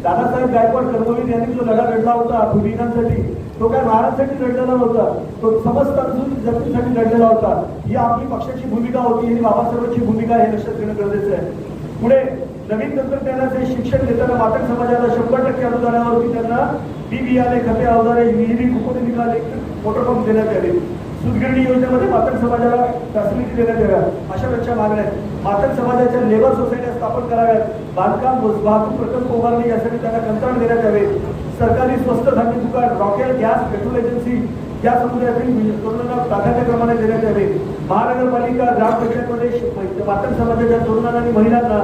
दादासाहेब गायकवाड कर्मवीर यांनी जो लढा लढला होता भूमिहीनांसाठी, तो काय महाराजांसाठी लढलेला नव्हता, तो समस्त जातींसाठी लढलेला होता. ही आपली पक्षाची भूमिका होती, ही बाबासाहेबांची भूमिका हे लक्षात घेणं गरजेचं आहे. पुढे नवीन तंत्रज्ञानाचे शिक्षण देताना मातक समाजाला 100% अनुदानावरती त्यांना बी बियाणे, खते, अवजारे, विहिरी, कुपोषण मोटरपंप देण्यात यावे. सूतगिरणी योजनेमध्ये मातक समाजाला फॅसिलिटी देण्यात याव्या, अशा त्यांच्या मागण्या आहेत. मातक समाजाच्या लेबर सोसायट्या स्थापन कराव्यात. बांधकाम, वाहतूक, प्रकल्प उभारणी यासाठी त्यांना कंत्राट देण्यात यावे. सरकारी स्वस्त धान्य दुकान, रॉकेल, गॅस, पेट्रोल एजन्सी या समुदायातील तरुणांना प्राधान्यक्रमाने देण्यात यावे. महानगरपालिका, ग्रामपंचायतमध्ये मातक समाजाच्या तरुणांना आणि महिलांना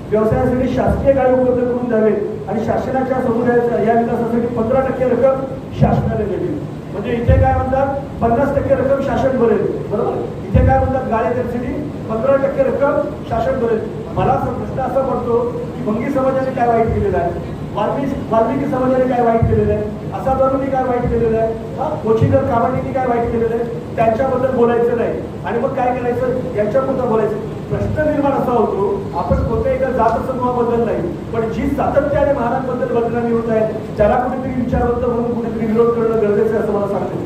व्यवसायासाठी शासकीय गाडी उपलब्ध करून द्यावे आणि शासनाच्या समुदायाच्या या विकासासाठी 15% रक्कम शासनाने द्यावी. म्हणजे इथे काय म्हणतात 50% रक्कम शासन भरेल, बरोबर. इथे काय म्हणतात गाडी त्यासाठी 15% रक्कम शासन भरेल. मला प्रश्न असा पडतो की भंगी समाजाने काय वाईट केलेलं आहे? वाल्मिकी समाजाने काय वाईट केलेलं आहे? असाधारणनी काय वाईट केलेलं आहे? कोचीकर कामांनी काय वाईट केलेलं आहे? त्यांच्याबद्दल बोलायचं नाही आणि मग काय करायचं? यांच्याबद्दल बोलायचं. प्रश्न निर्माण असा होतो, आपण कोणत्याही एका जात समूहाबद्दल नाही, पण जी सातत्याने महाराजांबद्दल बदनामी होत आहे त्याला कुठेतरी विचारवंत म्हणून कुठेतरी विरोध करणं गरजेचं आहे असं मला सांगते.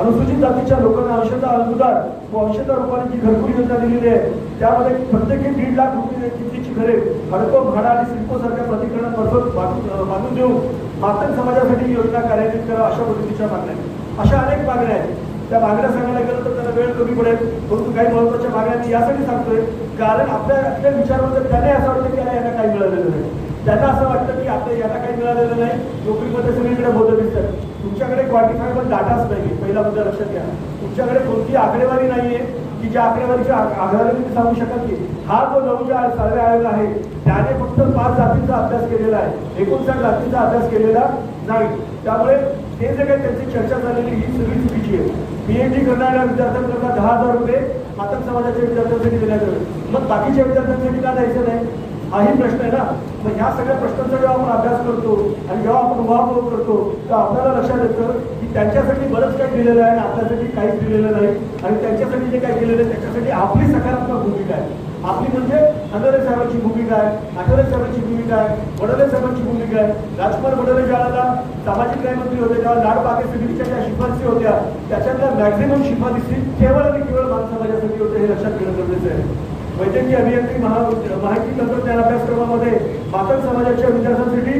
अनुसूचित जातीच्या लोकांना अंशतः अनुदान व अंशतः रूपाने जी घरकुल योजना दिलेली आहे त्यामध्ये प्रत्येकी 1.5 लाख रुपये किमतीची घरे हडको, भाडा आणि सिडको सारख्या प्रतिकरणांमार्फत बांधून देऊन मातक समाजासाठी योजना कार्यान्वित करा, अशा पद्धतीच्या मागण्या आहेत. अशा अनेक मागण्या आहेत. त्या मागण्या सांगायला गेलं तर त्याला वेळ कमी पडेल, परंतु काही महत्वाच्या मागण्या मी यासाठी सांगतोय कारण आपल्या विचारावर त्याने असं वाटतं की यांना काही मिळालेलं नाही. त्यांना असं वाटतं की आपल्या यांना काही मिळालेलं नाही, नोकरीमध्ये सगळीकडे बोलत दिसतात. तुमच्याकडे क्वांटिफायबल डाटाच नाही. पहिला मुद्दा लक्षात घ्या, तुमच्याकडे कोणती आकडेवारी नाहीये की ज्या आकडेवारीच्या आधाराने तुम्ही सांगू शकाल की हा जो 9 सर्वे आयोग आहे त्याने फक्त 5 जातींचा अभ्यास केलेला आहे, 59 जातींचा अभ्यास केलेला नाही. त्यामुळे ते जे काही त्यांची चर्चा झालेली ही सगळी चुकीची आहे. PhD करणाऱ्या विद्यार्थ्यांकरता 10,000 रुपये मातक समाजाच्या विद्यार्थ्यांसाठी देण्यात आले, मग बाकीच्या विद्यार्थ्यांसाठी का द्यायचं नाही? हाही प्रश्न आहे ना. मग ह्या सगळ्या प्रश्नांचा जेव्हा आपण अभ्यास करतो आणि जेव्हा आपण उहापोह करतो तर आपल्याला लक्षात येतं की त्यांच्यासाठी बरंच काही दिलेलं आहे आणि आपल्यासाठी काहीच दिलेलं नाही. आणि त्यांच्यासाठी जे काही दिलेलं आहे त्याच्यासाठी आपली सकारात्मक भूमिका आहे. आपली म्हणजे अंधारे साहेबांची भूमिका आहे, आठवले साहेबांची भूमिका आहे, वडोले साहेबांची भूमिका आहे. राजकुमार वडोले ज्याला सामाजिक न्यायमंत्री होते तेव्हा लाड बागे समितीच्या ज्या शिफारसी होत्या त्याच्यातल्या मॅक्झिमम शिफारसी केवळ आणि केवळ मान समाजासाठी होते, हे लक्षात घेणं गरजेचं आहे. वैद्यकीय अभियांत्रिकी माहिती तंत्रज्ञान अभ्यासक्रमामध्ये मातक समाजाच्या विद्यार्थ्यांसाठी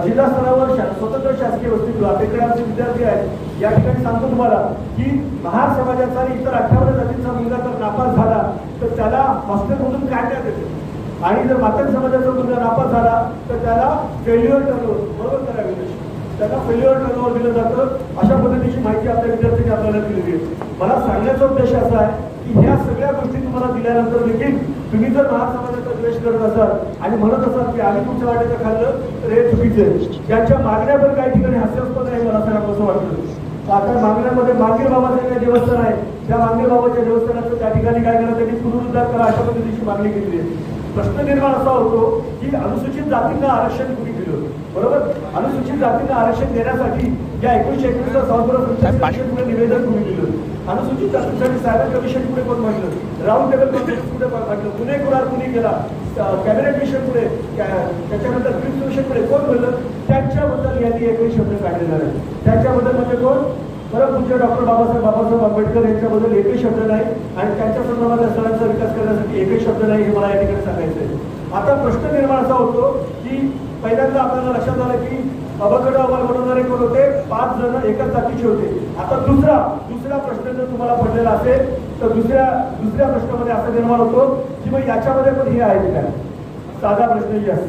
जिल्हा स्तरावर स्वतंत्र शासकीय वसतिगृह आपल्याकडे आमचे विद्यार्थी आहेत. या ठिकाणी सांगतो तुम्हाला की महार समाजाचा आणि इतर 58 जातींचा मुलगा जर नापास झाला तर त्याला हॉस्टेलमधून काढण्यात येते आणि जर मातक समाजाचा मुलगा नापास झाला तर त्याला फेल्युअर टर्नओव्हर, बरोबर करावे, त्यांना फेल्युअर टर्नओव्हर दिलं जातं. अशा पद्धतीची माहिती आपल्या विद्यार्थ्यांनी आपल्याला दिलेली आहे. मला सांगण्याचा उद्देश असा आहे की ह्या सगळ्या गोष्टी तुम्हाला दिल्यानंतर देखील तुम्ही जर महार समाजाचा द्वेष करत असाल आणि म्हणत असाल की आम्ही तुमच्या वाटेचं खाल्लं तर हे चुकीचं आहे, त्यांच्या मागण्यावर काही ठिकाणी हास्यास्पद आहे मला सांगा असं वाटतं. आता मागण्यामध्ये मांगीर बाबाचं काही देवस्थान आहे, त्या मांगीर बाबाच्या देवस्थानाचं त्या ठिकाणी काय करा, त्यांनी पुनरुद्धार करा, अशा पद्धतीची मागणी केली आहे. प्रश्न निर्माण असा होतो की अनुसूचित जातींना आरक्षण कुणी दिलं, बरोबर. अनुसूचित जातींना आरक्षण देण्यासाठी या 1921 संसद निवेदन कुणी दिलं. अनुसूचित जातीसाठी सायबर कमिशन पुढे कोण म्हटलं, राऊंड टेबल कॉन्फरन्स पुढे म्हटलं, पुणे कुरार कुणी केला, कॅबिनेट मिशन पुढे, त्याच्यानंतर क्रिप्स मिशन पुढे कोण बोललं, त्यांच्याबद्दल यांनी एकही शब्द काढलेला नाही. त्यांच्याबद्दल म्हणजे कोण, परमपूज्य डॉक्टर बाबासाहेब आंबेडकर यांच्याबद्दल एकही शब्द नाही आणि त्यांच्या संदर्भात स्थळांचा विकास करण्यासाठी एकही शब्द नाही, हे मला या ठिकाणी सांगायचं आहे. आता प्रश्न निर्माण असा होतो की पहिल्यांदा आपल्याला लक्षात आलं की अवघड अहवाल बनवणारे कोण होते, 5 जण एकाच जातीचे होते. आता दुसरा प्रश्न जर तुम्हाला पडलेला असेल तर दुसऱ्या प्रश्नामध्ये असं निर्माण होतो की मग याच्यामध्ये पण हे आहे काय, साधा प्रश्न यस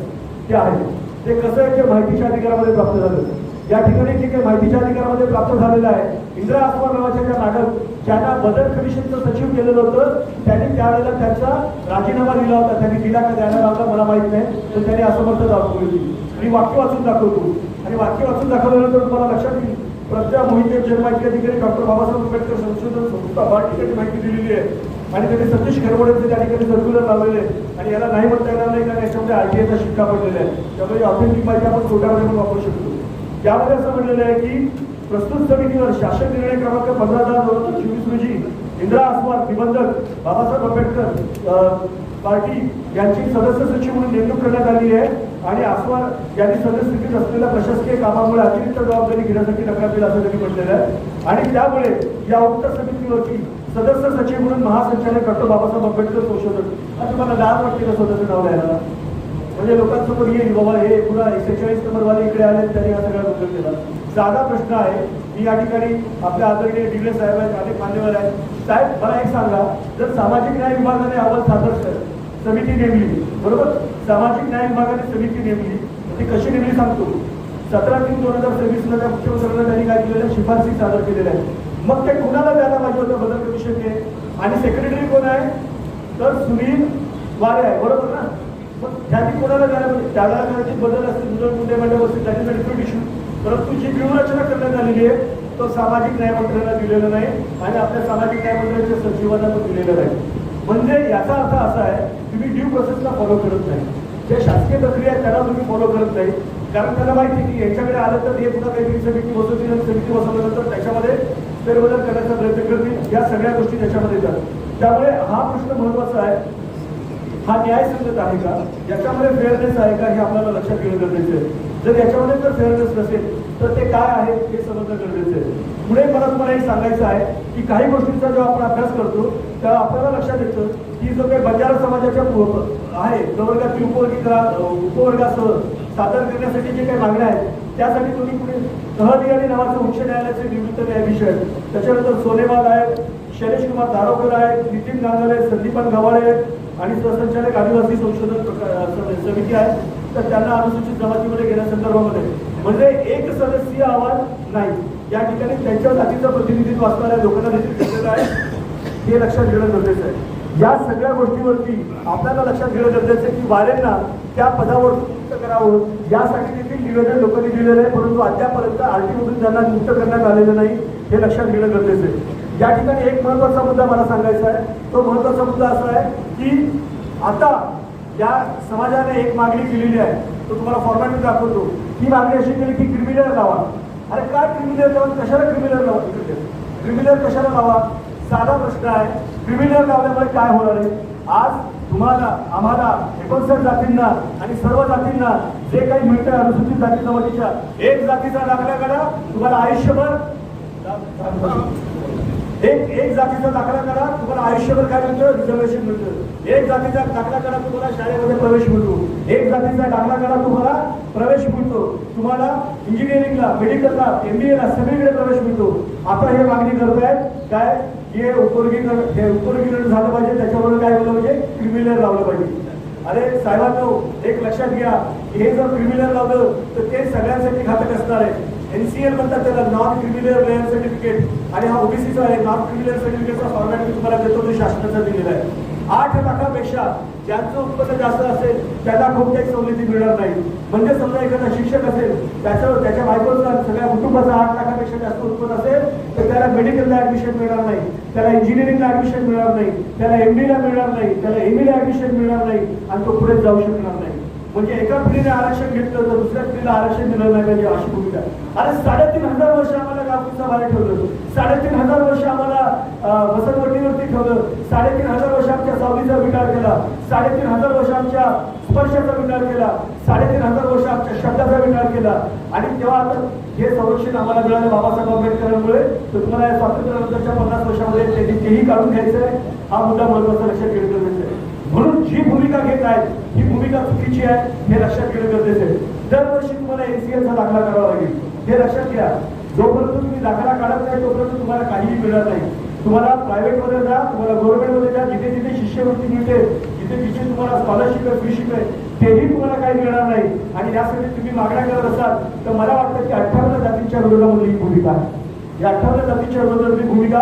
ते आहे, ते कसं आहे ते माहितीच्या अधिकारामध्ये प्राप्त झालं. या ठिकाणी जे काही माहितीच्या अधिकारामध्ये प्राप्त झालेलं आहे, इंदिरा आसवार नावाच्या ज्या मॅडम ज्यांना बदल कमिशनचं सचिव केलेलं होतं, त्यांनी त्यावेळेला त्यांचा राजीनामा दिला होता. त्यांनी दिला का द्यायला लावला मला माहित नाही, पण त्यांनी असमर्थ दाखवली. आणि वाक्य वाचून दाखवतो आणि वाक्य वाचून दाखवल्यानंतर तुम्हाला लक्षात येईल प्रज्ञा मोहिते जन्माची अधिकारी डॉक्टर बाबासाहेब आंबेडकर संशोधन संस्था बाळ ठिकाणी माहिती दिलेली आहे आणि त्यांनी सतीश खरवडेंचे त्या ठिकाणी सर्क्युलर लावलेले आहे आणि याला नाही म्हणता येणार नाही कारण याच्यामध्ये RTIचा शिक्का पडलेला आहे. त्यामुळे ऑथेंटिक माहिती आपण कोर्टामध्ये पण वापरू शकतो. यामध्ये असं म्हटलेलं आहे की प्रस्तुत समितीवर शासन निर्णय क्रमांक 15/2024 रोजी इंदिरा आसवार निबंधक बाबासाहेब आंबेडकर पार्टी यांची सदस्य सचिव म्हणून नेमणूक करण्यात आली आहे आणि आसवार यांनी सदस्यस्थितीत असलेल्या प्रशासकीय कामामुळे अतिरिक्त जबाबदारी घेण्यासाठी नकार दिला असं त्यांनी म्हटलेलं आहे आणि त्यामुळे या उक्त समितीवरती सदस्य सचिव म्हणून महासंचालक डॉक्टर बाबासाहेब आंबेडकर संशोधन आणि तुम्हाला लाज वाटते का स्वतःचं नाव द्यायला, म्हणजे लोकांसमोर येईल बाबा हे पुन्हा 146 नंबरवाले इकडे आले त्यांनी हा सगळा गोंधळ केला. साधा प्रश्न आहे. मी या ठिकाणी आपल्या आदरणीय डिग्रे साहेब आहेत, अनेक मान्यवर आहेत. साहेब मला एक सांगा, जर सामाजिक न्याय विभागाने अहवाल सादर समिती नेमली, बरोबर, सामाजिक न्याय विभागाने समिती नेमली, ती कशी नेमली सांगतो. 17/3/2026 त्या मुख्यमंत्र्यांना त्यांनी काय केलेल्या शिफारसी सादर केलेल्या आहेत. मग ते कुणाला द्यायला पाहिजे होतं बदल कमिशनने आणि सेक्रेटरी कोण आहे तर सुनील वारे आहे, बरोबर ना. मग त्यांनी कोणाला द्यायला पाहिजे, त्यावेळेला कदाचित बदल असतील दुसरं कुठे मंडळ त्यांनी डिफरंट इश्यू, परंतु जी व्यूहरचना करण्यात आलेली आहे तो सामाजिक न्याय मंत्र्यांना दिलेलं नाही आणि आपल्या सामाजिक न्याय मंत्र्यांच्या सचिवांना पण दिलेलं नाही. म्हणजे याचा अर्थ असा आहे तुम्ही ड्यू प्रोसेसला फॉलो करत नाही, जे शासकीय प्रक्रिया आहे त्याला तुम्ही फॉलो करत नाही, कारण त्याला माहिती आहे की यांच्याकडे आलं तर हे पुन्हा काहीतरी समिती बसवतील आणि समिती बसवल्यानंतर त्याच्यामध्ये फेरबदल करण्याचा प्रयत्न करतील, या सगळ्या गोष्टी त्याच्यामध्ये येतात. त्यामुळे हा प्रश्न महत्वाचा आहे, हा न्यायसंगत आहे का, याच्यामध्ये फेअरनेस आहे का हे आपल्याला लक्षात घेणं गरजेचं आहे. जर याच्यामध्ये जर फेअरनेस नसेल तर ते काय आहे हे समजणं गरजेचं आहे. पुढे मला तुम्हाला हे सांगायचं आहे की काही गोष्टींचा जेव्हा आपण अभ्यास करतो तेव्हा आपल्याला लक्षात येतं की जो काही बंजारा समाजाच्या आहे प्रवर्गातील उपवर्गासह सादर करण्यासाठी जे काही मागण्या आहेत त्यासाठी तुम्ही पुढे तहलियानी नावाचं उच्च न्यायालयाचे निवृत्त न्यायाधीश आहेत, त्याच्यानंतर सोनेवाल आहेत, शैलेश कुमार धारोकर आहेत, नितीन गांगले, संदीपन गव्हाळे आहेत आणि सहसंचालक आदिवासी संशोधन समिती आहे. तर त्यांना अनुसूचित जमातीमध्ये घेण्यासंदर्भामध्ये म्हणजे एक सदस्यीय अहवाल नाही, या ठिकाणी त्यांच्या जातीचं प्रतिनिधित्व असणाऱ्या लोकांना देखील घेतलेलं आहे, हे लक्षात घेणं गरजेचं आहे. या सगळ्या गोष्टीवरती आपल्याला लक्षात घेणं गरजेचं आहे की वारेंना त्या पदावर नियुक्त करावं यासाठी देखील निवेदन लोकांनी दिलेलं आहे, परंतु अद्यापर्यंत RT मधून त्यांना नियुक्त करण्यात आलेलं नाही, हे लक्षात घेणं गरजेचं आहे. या ठिकाणी एक महत्वाचा मुद्दा मला सांगायचा आहे, तो महत्वाचा मुद्दा असा आहे की आता या समाजाने एक मागणी केलेली आहे, तो तुम्हाला फॉर्मॅट दाखवतो. ही मागणी अशी केली की क्रिमिनल लावा. अरे काय क्रिमिनल लावा, कशाला क्रिमिनल लावा, क्रिमिनल कशाला लावा, साधा प्रश्न आहे. क्रिमिनल लावल्यामुळे काय होणार आहे, आज तुम्हाला आम्हाला 59 जातींना आणि सर्व जातींना जे काही मिळतं अनुसूचित जाती जमातीच्या एक जातीचा दाखला करा, तुम्हाला आयुष्यभर एक जातीचा दाखला करा, तुम्हाला आयुष्यभर काय मिळतं, रिझर्वेशन मिळतं. एक जातीचा दाखला करा, तुम्हाला शाळेमध्ये प्रवेश मिळतो. एक जातीचा दाखला करा, तुम्हाला प्रवेश मिळतो. तुम्हाला इंजिनिअरिंगला, मेडिकलला, MBA ला सगळीकडे प्रवेश मिळतो. आता हे मागणी करतायत काय, हे उपवर्गीकरण झालं पाहिजे, त्याच्यावर काय होलं पाहिजे, क्रिमिनल लावलं पाहिजे. अरे साहेबांनो एक लक्षात घ्या, हे जर क्रिमिनल लावलं तर ते सगळ्यांसाठी घातक असणार आहे. NCL म्हणतात त्याला, नॉन क्रिमिनल लेअर सर्टिफिकेट, आणि हा OBCचा आहे. नॉन क्रिमिनल सर्टिफिकेटचा फॉर्मॅट मी तुम्हाला देतो, तो शासनाचा दिलेला आहे. 8 लाखापेक्षा ज्यांचं उत्पन्न जास्त असेल त्याला कोणत्याही सवलती मिळणार नाही. म्हणजे समजा एखादा शिक्षक असेल, त्याच्या बायकोचा सगळ्या कुटुंबाचा 8 लाखापेक्षा जास्त उत्पन्न असेल तर त्याला मेडिकलला ऍडमिशन मिळणार नाही, त्याला इंजिनिअरिंगला ऍडमिशन मिळणार नाही, त्याला MD ला मिळणार नाही, त्याला ME ला ऍडमिशन मिळणार नाही आणि तो पुढे जाऊ शकणार नाही. म्हणजे एका पिढीने आरक्षण घेतलं तर दुसऱ्या पिढीला आरक्षण दिलं नाही पाहिजे अशी भूमिका. अरे 3,500 वर्ष आम्हाला गावकीचा बाहेर ठेवलं, 3,500 वर्ष आम्हाला वसंतवटीवरती ठेवलं, 3,500 वर्ष आमच्या सावलीचा विकार केला, 3,500 वर्ष आमच्या स्पर्शाचा विकार केला, 3,500 वर्ष आमच्या शब्दाचा विकार केला. आणि तेव्हा आता हे संरक्षण आम्हाला मिळालं बाबासाहेब आंबेडकरांमुळे. तर तुम्हाला या स्वातंत्र्यानंतरच्या 50 वर्षामध्ये तेही काढून घ्यायचं आहे. हा मुद्दा महत्वाचा लक्षात घेणं गरजेचं आहे. म्हणून जी भूमिका घेत आहेत ही भूमिका चुकीची आहे हे लक्षात घेणं गरजेचं आहे. दरवर्षी तुम्हाला NCL दाखला करावा लागेल हे लक्षात घ्या. जोपर्यंत तुम्ही दाखला काढत नाही तोपर्यंत तुम्हाला काहीही मिळत नाही. तुम्हाला प्रायव्हेटमध्ये जा, तुम्हाला गव्हर्नमेंटमध्ये जा, जिथे जिथे शिष्यवृत्ती मिळते, जिथे जिथे तुम्हाला स्कॉलरशिप आहे, फ्रीशिप आहे, तेही तुम्हाला काही मिळणार नाही. आणि यासाठी तुम्ही मागण्या करत असाल तर मला वाटतं की 58 जातींच्या विरोधामध्ये ही भूमिका आहे. या 58 जातींच्या विरोधातली भूमिका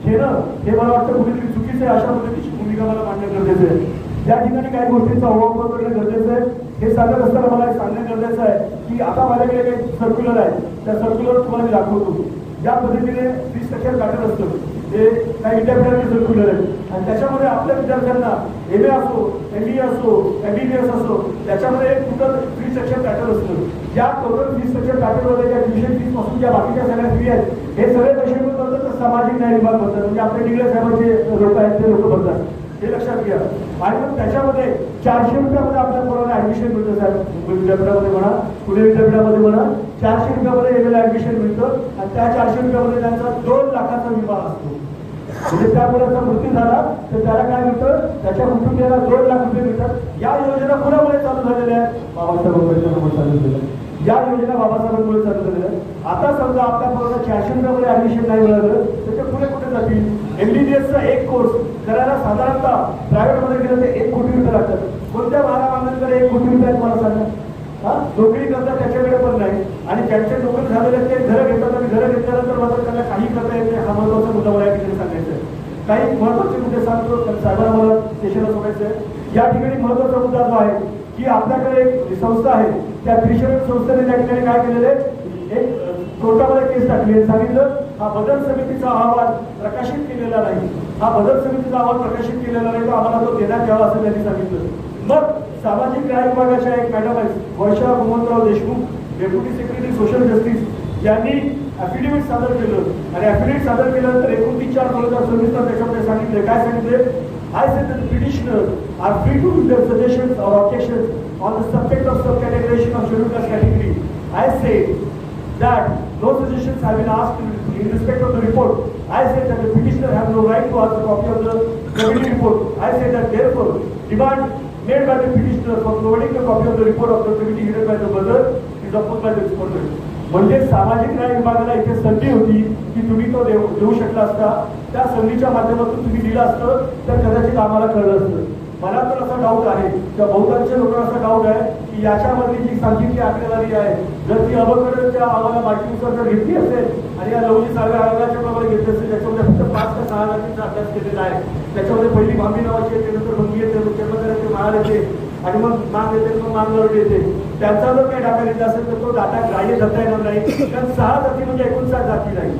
घेणं हे मला वाटतं कुठेतरी चुकीचं आहे. अशा पद्धतीची भूमिका मला मांडणं गरजेचं आहे. या ठिकाणी काही गोष्टींचा अववाद करणं गरजेचं आहे. हे सांगत असताना मला हे सांगणं गरजेचं आहे की आता माझ्याकडे काही सर्क्युलर आहे, त्या सर्क्युलर तुम्हाला मी दाखवतो. ज्या पद्धतीने 30% पॅटर्न असतं ते काही विद्यापीठाचे सर्क्युलर आहे आणि त्याच्यामध्ये आपल्या विद्यार्थ्यांना MA असो, MBA असो, MBBS असो, त्याच्यामध्ये टोटल 30% पॅटर्न असतं. ज्या टोटल 30% पॅटर्नमध्ये ज्या ट्युशन फीस पासून ज्या बाकीच्या सगळ्या फी आहेत हे सगळे पैसे कोण भरतात तर सामाजिक न्याय विभाग भरतात. म्हणजे आपले डिग्री साहेबांचे लोक आहेत ते लोक भरतात. हे लक्षात घ्या. आणि मग त्याच्यामध्ये 400 रुपयामध्ये आपल्या पोराला ऍडमिशन मिळतं. साहेब मुंबई विद्यापीठामध्ये म्हणा, पुणे विद्यापीठामध्ये म्हणा, 400 रुपयामध्ये MA ऍडमिशन मिळतं आणि त्या 400 रुपयामध्ये त्यांचा 2 लाखाचा विमा असतो. म्हणजे त्या मुलाचा मृत्यू झाला तर त्याला काय मिळतं, त्याच्या कुटुंबियाला 2 लाख रुपये मिळतात. या योजना कुणामुळे चालू झालेल्या आहेत? बाबासाहेब आंबेडकरांमुळे चालू झालेल्या आहेत. या योजना बाबासाहेबांमुळे चालू झालेल्या आहेत. आता समजा आपल्या पोराला 400 रुपयामध्ये ऍडमिशन नाही मिळालं तर ते पुढे कुठे जातील? MBBSचा एक कोर्स करायला साधारणतः प्रायव्हेटमध्ये गेलं ते 1 कोटी रुपये लागतात. कोणत्या महारामांकडे 1 कोटी रुपये आहेत मला सांगा? नोकरी करतात त्याच्याकडे पण नाही. आणि ज्यांचे नोकरी झालेले ते घरं घेतात आणि घरं घेतल्यानंतर मात्र त्यांना काही करता येत नाही. हा महत्वाचा मुद्दा मला या ठिकाणी सांगायचा आहे. काही महत्वाचे मुद्दे सांगतो साहेबांना मला स्टेशनला सोडायचं आहे. या ठिकाणी महत्वाचा मुद्दा जो आहे की आपल्याकडे एक संस्था आहे, त्या त्रिशरण संस्थेने त्या ठिकाणी काय केलेलं आहे, एक कोर्टामध्ये केस टाकली, सांगितलं हा बदल समितीचा अहवाल प्रकाशित केलेला नाही, हा बदल समितीचा अहवाल प्रकाशित केलेला नाही तर आम्हाला तो देण्यात यावा असं त्यांनी सांगितलं. मग सामाजिक न्याय विभागाच्या एक मॅडम आहेत Varsha Gomantrao Deshmukh, deputy secretary social justice, यांनी ऍफिडेव्हिट सादर केलं आणि ऍफिडेव्हिट सादर केल्यानंतर 29/4/2026 त्याच्यामध्ये सांगितले, काय सांगितले, I said that the petitioners are free to give their suggestions or objections on the subject of subcategorization of scheduled caste category. I say that no suggestions have been asked in respect of the report. I say that the petitioner has no right to ask a copy of the committee report. I say that therefore demand made by the petitioner for providing a copy of the report of the committee headed by the brother is opposed by the respondent. म्हणजे सामाजिक न्याय विभागाला इथे संधी होती की तुम्ही तो देऊ शकला असता, त्या संधीच्या माध्यमातून तुम्ही दिला असतं तर कदाचित आम्हाला कळलं असतं. मला तर असा डाऊट आहे किंवा बहुतांश लोकांना असा डाऊट आहे की याच्यामधली जी सांगितली आकडेवारी आहे जर ती अबकडच्या आम्हाला माहितीनुसार जर घेतली असेल आणि या लवजी सारख्या आयोगाच्या प्रमाणे घेतली असेल त्याच्यामध्ये फक्त 5 ते 6 जातींचा अभ्यास केलेला आहे. त्याच्यामध्ये पहिली भांबी नावाची येते, नंतर भंगी येते, कर्मचाऱ्याचे महाल येते आणि मग मान येते, मग मानगरुड येते. त्यांचा जर काही डाटा घेतला असेल तर तो डाटा ग्राह्य धरता येणार नाही. कारण 6 जाती म्हणजे 59 जाती नाही,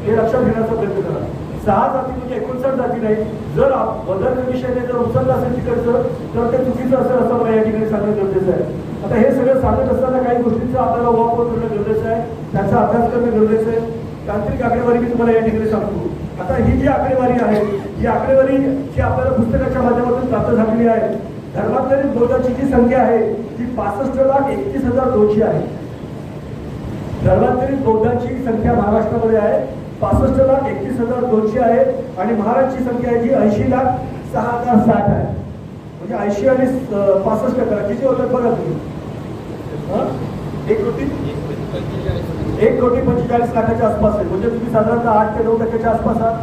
हे लक्षात घेण्याचा प्रयत्न करा. 6 जाती म्हणजे 59 जाती नाही. जर बदल विषयाने जर उचललं असेल तिकडचं तर ते चुकीचं असेल असं मला या ठिकाणी सांगणं गरजेचं आहे. आता हे सगळं सांगत असताना काही गोष्टींचा आपल्याला वापर करणं गरजेचं आहे, त्याचा अभ्यास करणं गरजेचं आहे. तांत्रिक आकडेवारी मी तुम्हाला या ठिकाणी सांगतो. आता ही जी आकडेवारी आहे ही आकडेवारी जी आपल्याला पुस्तकाच्या माध्यमातून प्राप्त झालेली आहे, धर्मांतरित बौद्धांची जी संख्या आहे ती 65,31,200 आहे. धर्मांतरित बौद्धांची संख्या महाराष्ट्रामध्ये आहे 65,31,200 आहे आणि महाराजची संख्या आहे जी 80,06,060 आहे. म्हणजे 80 आणि 65 करा किती होतात बघा तुम्ही. 1,45,00,000 आसपास आहे. म्हणजे तुम्ही साधारणतः 8 ते 9% आसपास आहात.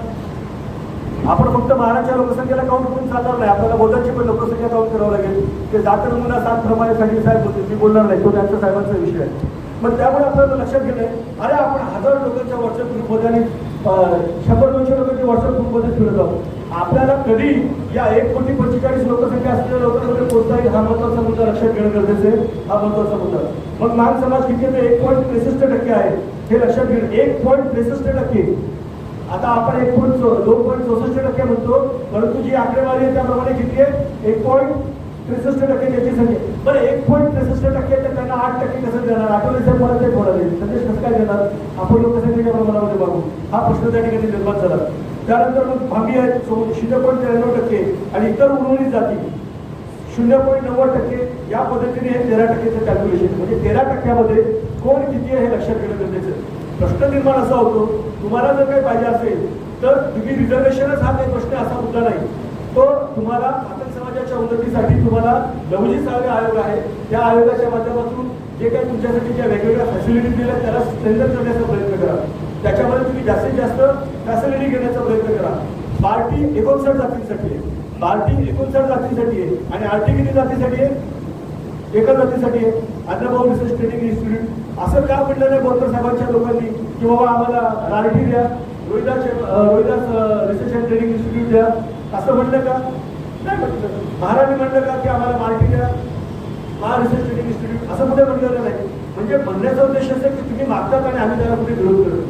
आपण फक्त महाराजच्या लोकसंख्येला काउंट करून चालणार नाही, आपल्याला बौद्धांची पण लोकसंख्या काउंट करावं लागेल. ते जात नमुना 7 प्रमाणे सांगितले साहेब होते, मी बोलणार नाही, तो त्यांच्या साहेबांचा विषय आहे. मग त्यामुळे आपल्याला लक्षात घेणं आहे, अरे आपण 1000 लोकांच्या व्हॉट्सअप ग्रुपमध्ये आणि 100-200 लोकांच्या व्हॉट्सअप ग्रुपमध्ये फिरत आहोत. आपल्याला कधी या 1,45,00,000 लोकसंख्या असलेल्या लोकांमध्ये पोहोचता येईल हा महत्वाचा मुद्दा लक्षात घेणं गरजेचं आहे. हा महत्वाचा मुद्दा. मग मान समाज किती आहे? 1.63% आहे, हे लक्षात घेणं. 1.63%. आता आपण 2.64% म्हणतो, परंतु जी आकडेवारी आहे त्याप्रमाणे किती आहे? 63% त्याची संख्या. बरं 1.63% तर त्यांना 8% कसं देणार? आठवले साहेब मला ते थोडा संदेश कसं काय देणार? आपण लोक कसं त्याच्या प्रमाणामध्ये बघू, हा प्रश्न त्या ठिकाणी निर्माण झाला. त्यानंतर मग भांबी आहेत 0.93% आणि इतर उर्वरित जाती 0.90%. या पद्धतीने हे 13%चं कॅल्क्युलेशन, म्हणजे 13%मध्ये कोण किती आहे हे लक्षात घेणं गरजेचं आहे. प्रश्न निर्माण असा होतो, तुम्हाला जर काही पाहिजे असेल तर तुम्ही रिझर्वेशनच हा काही प्रश्न असा मुद्दा नाही. तो तुम्हाला खातेल समाजाच्या उन्नतीसाठी तुम्हाला लवजी साळवे आयोग आहे, त्या आयोगाच्या माध्यमातून जे काही तुमच्यासाठी ज्या वेगवेगळ्या फॅसिलिटी दिल्या त्याला स्ट्रेंथन करण्याचा प्रयत्न करा. त्याच्यामध्ये तुम्ही जास्तीत जास्त फॅसिलिटी घेण्याचा प्रयत्न करा. बार्टी 59 जातींसाठी आहे, बार्टी 59 जातींसाठी आहे आणि आरटी किती जातीसाठी आहे? एका जातीसाठी आहे. अण्णाभाऊ रिसर्च ट्रेनिंग इन्स्टिट्यूट असं का म्हटलं नाही बोरकर साहेबांच्या लोकांनी की बाबा आम्हाला रारटी द्या, Rohidas research and training institute द्या, असं म्हटलं का? नाही म्हटलं. महाराणी म्हणलं का की आम्हाला मार्टी द्या, महा रिसर्च ट्रेनिंग इन्स्टिट्यूट, असं कुठे म्हटलेलं नाही. म्हणजे म्हणण्याचा उद्देश असं की तुम्ही मागतात आणि आम्ही त्याला कुठे विरोध करतो,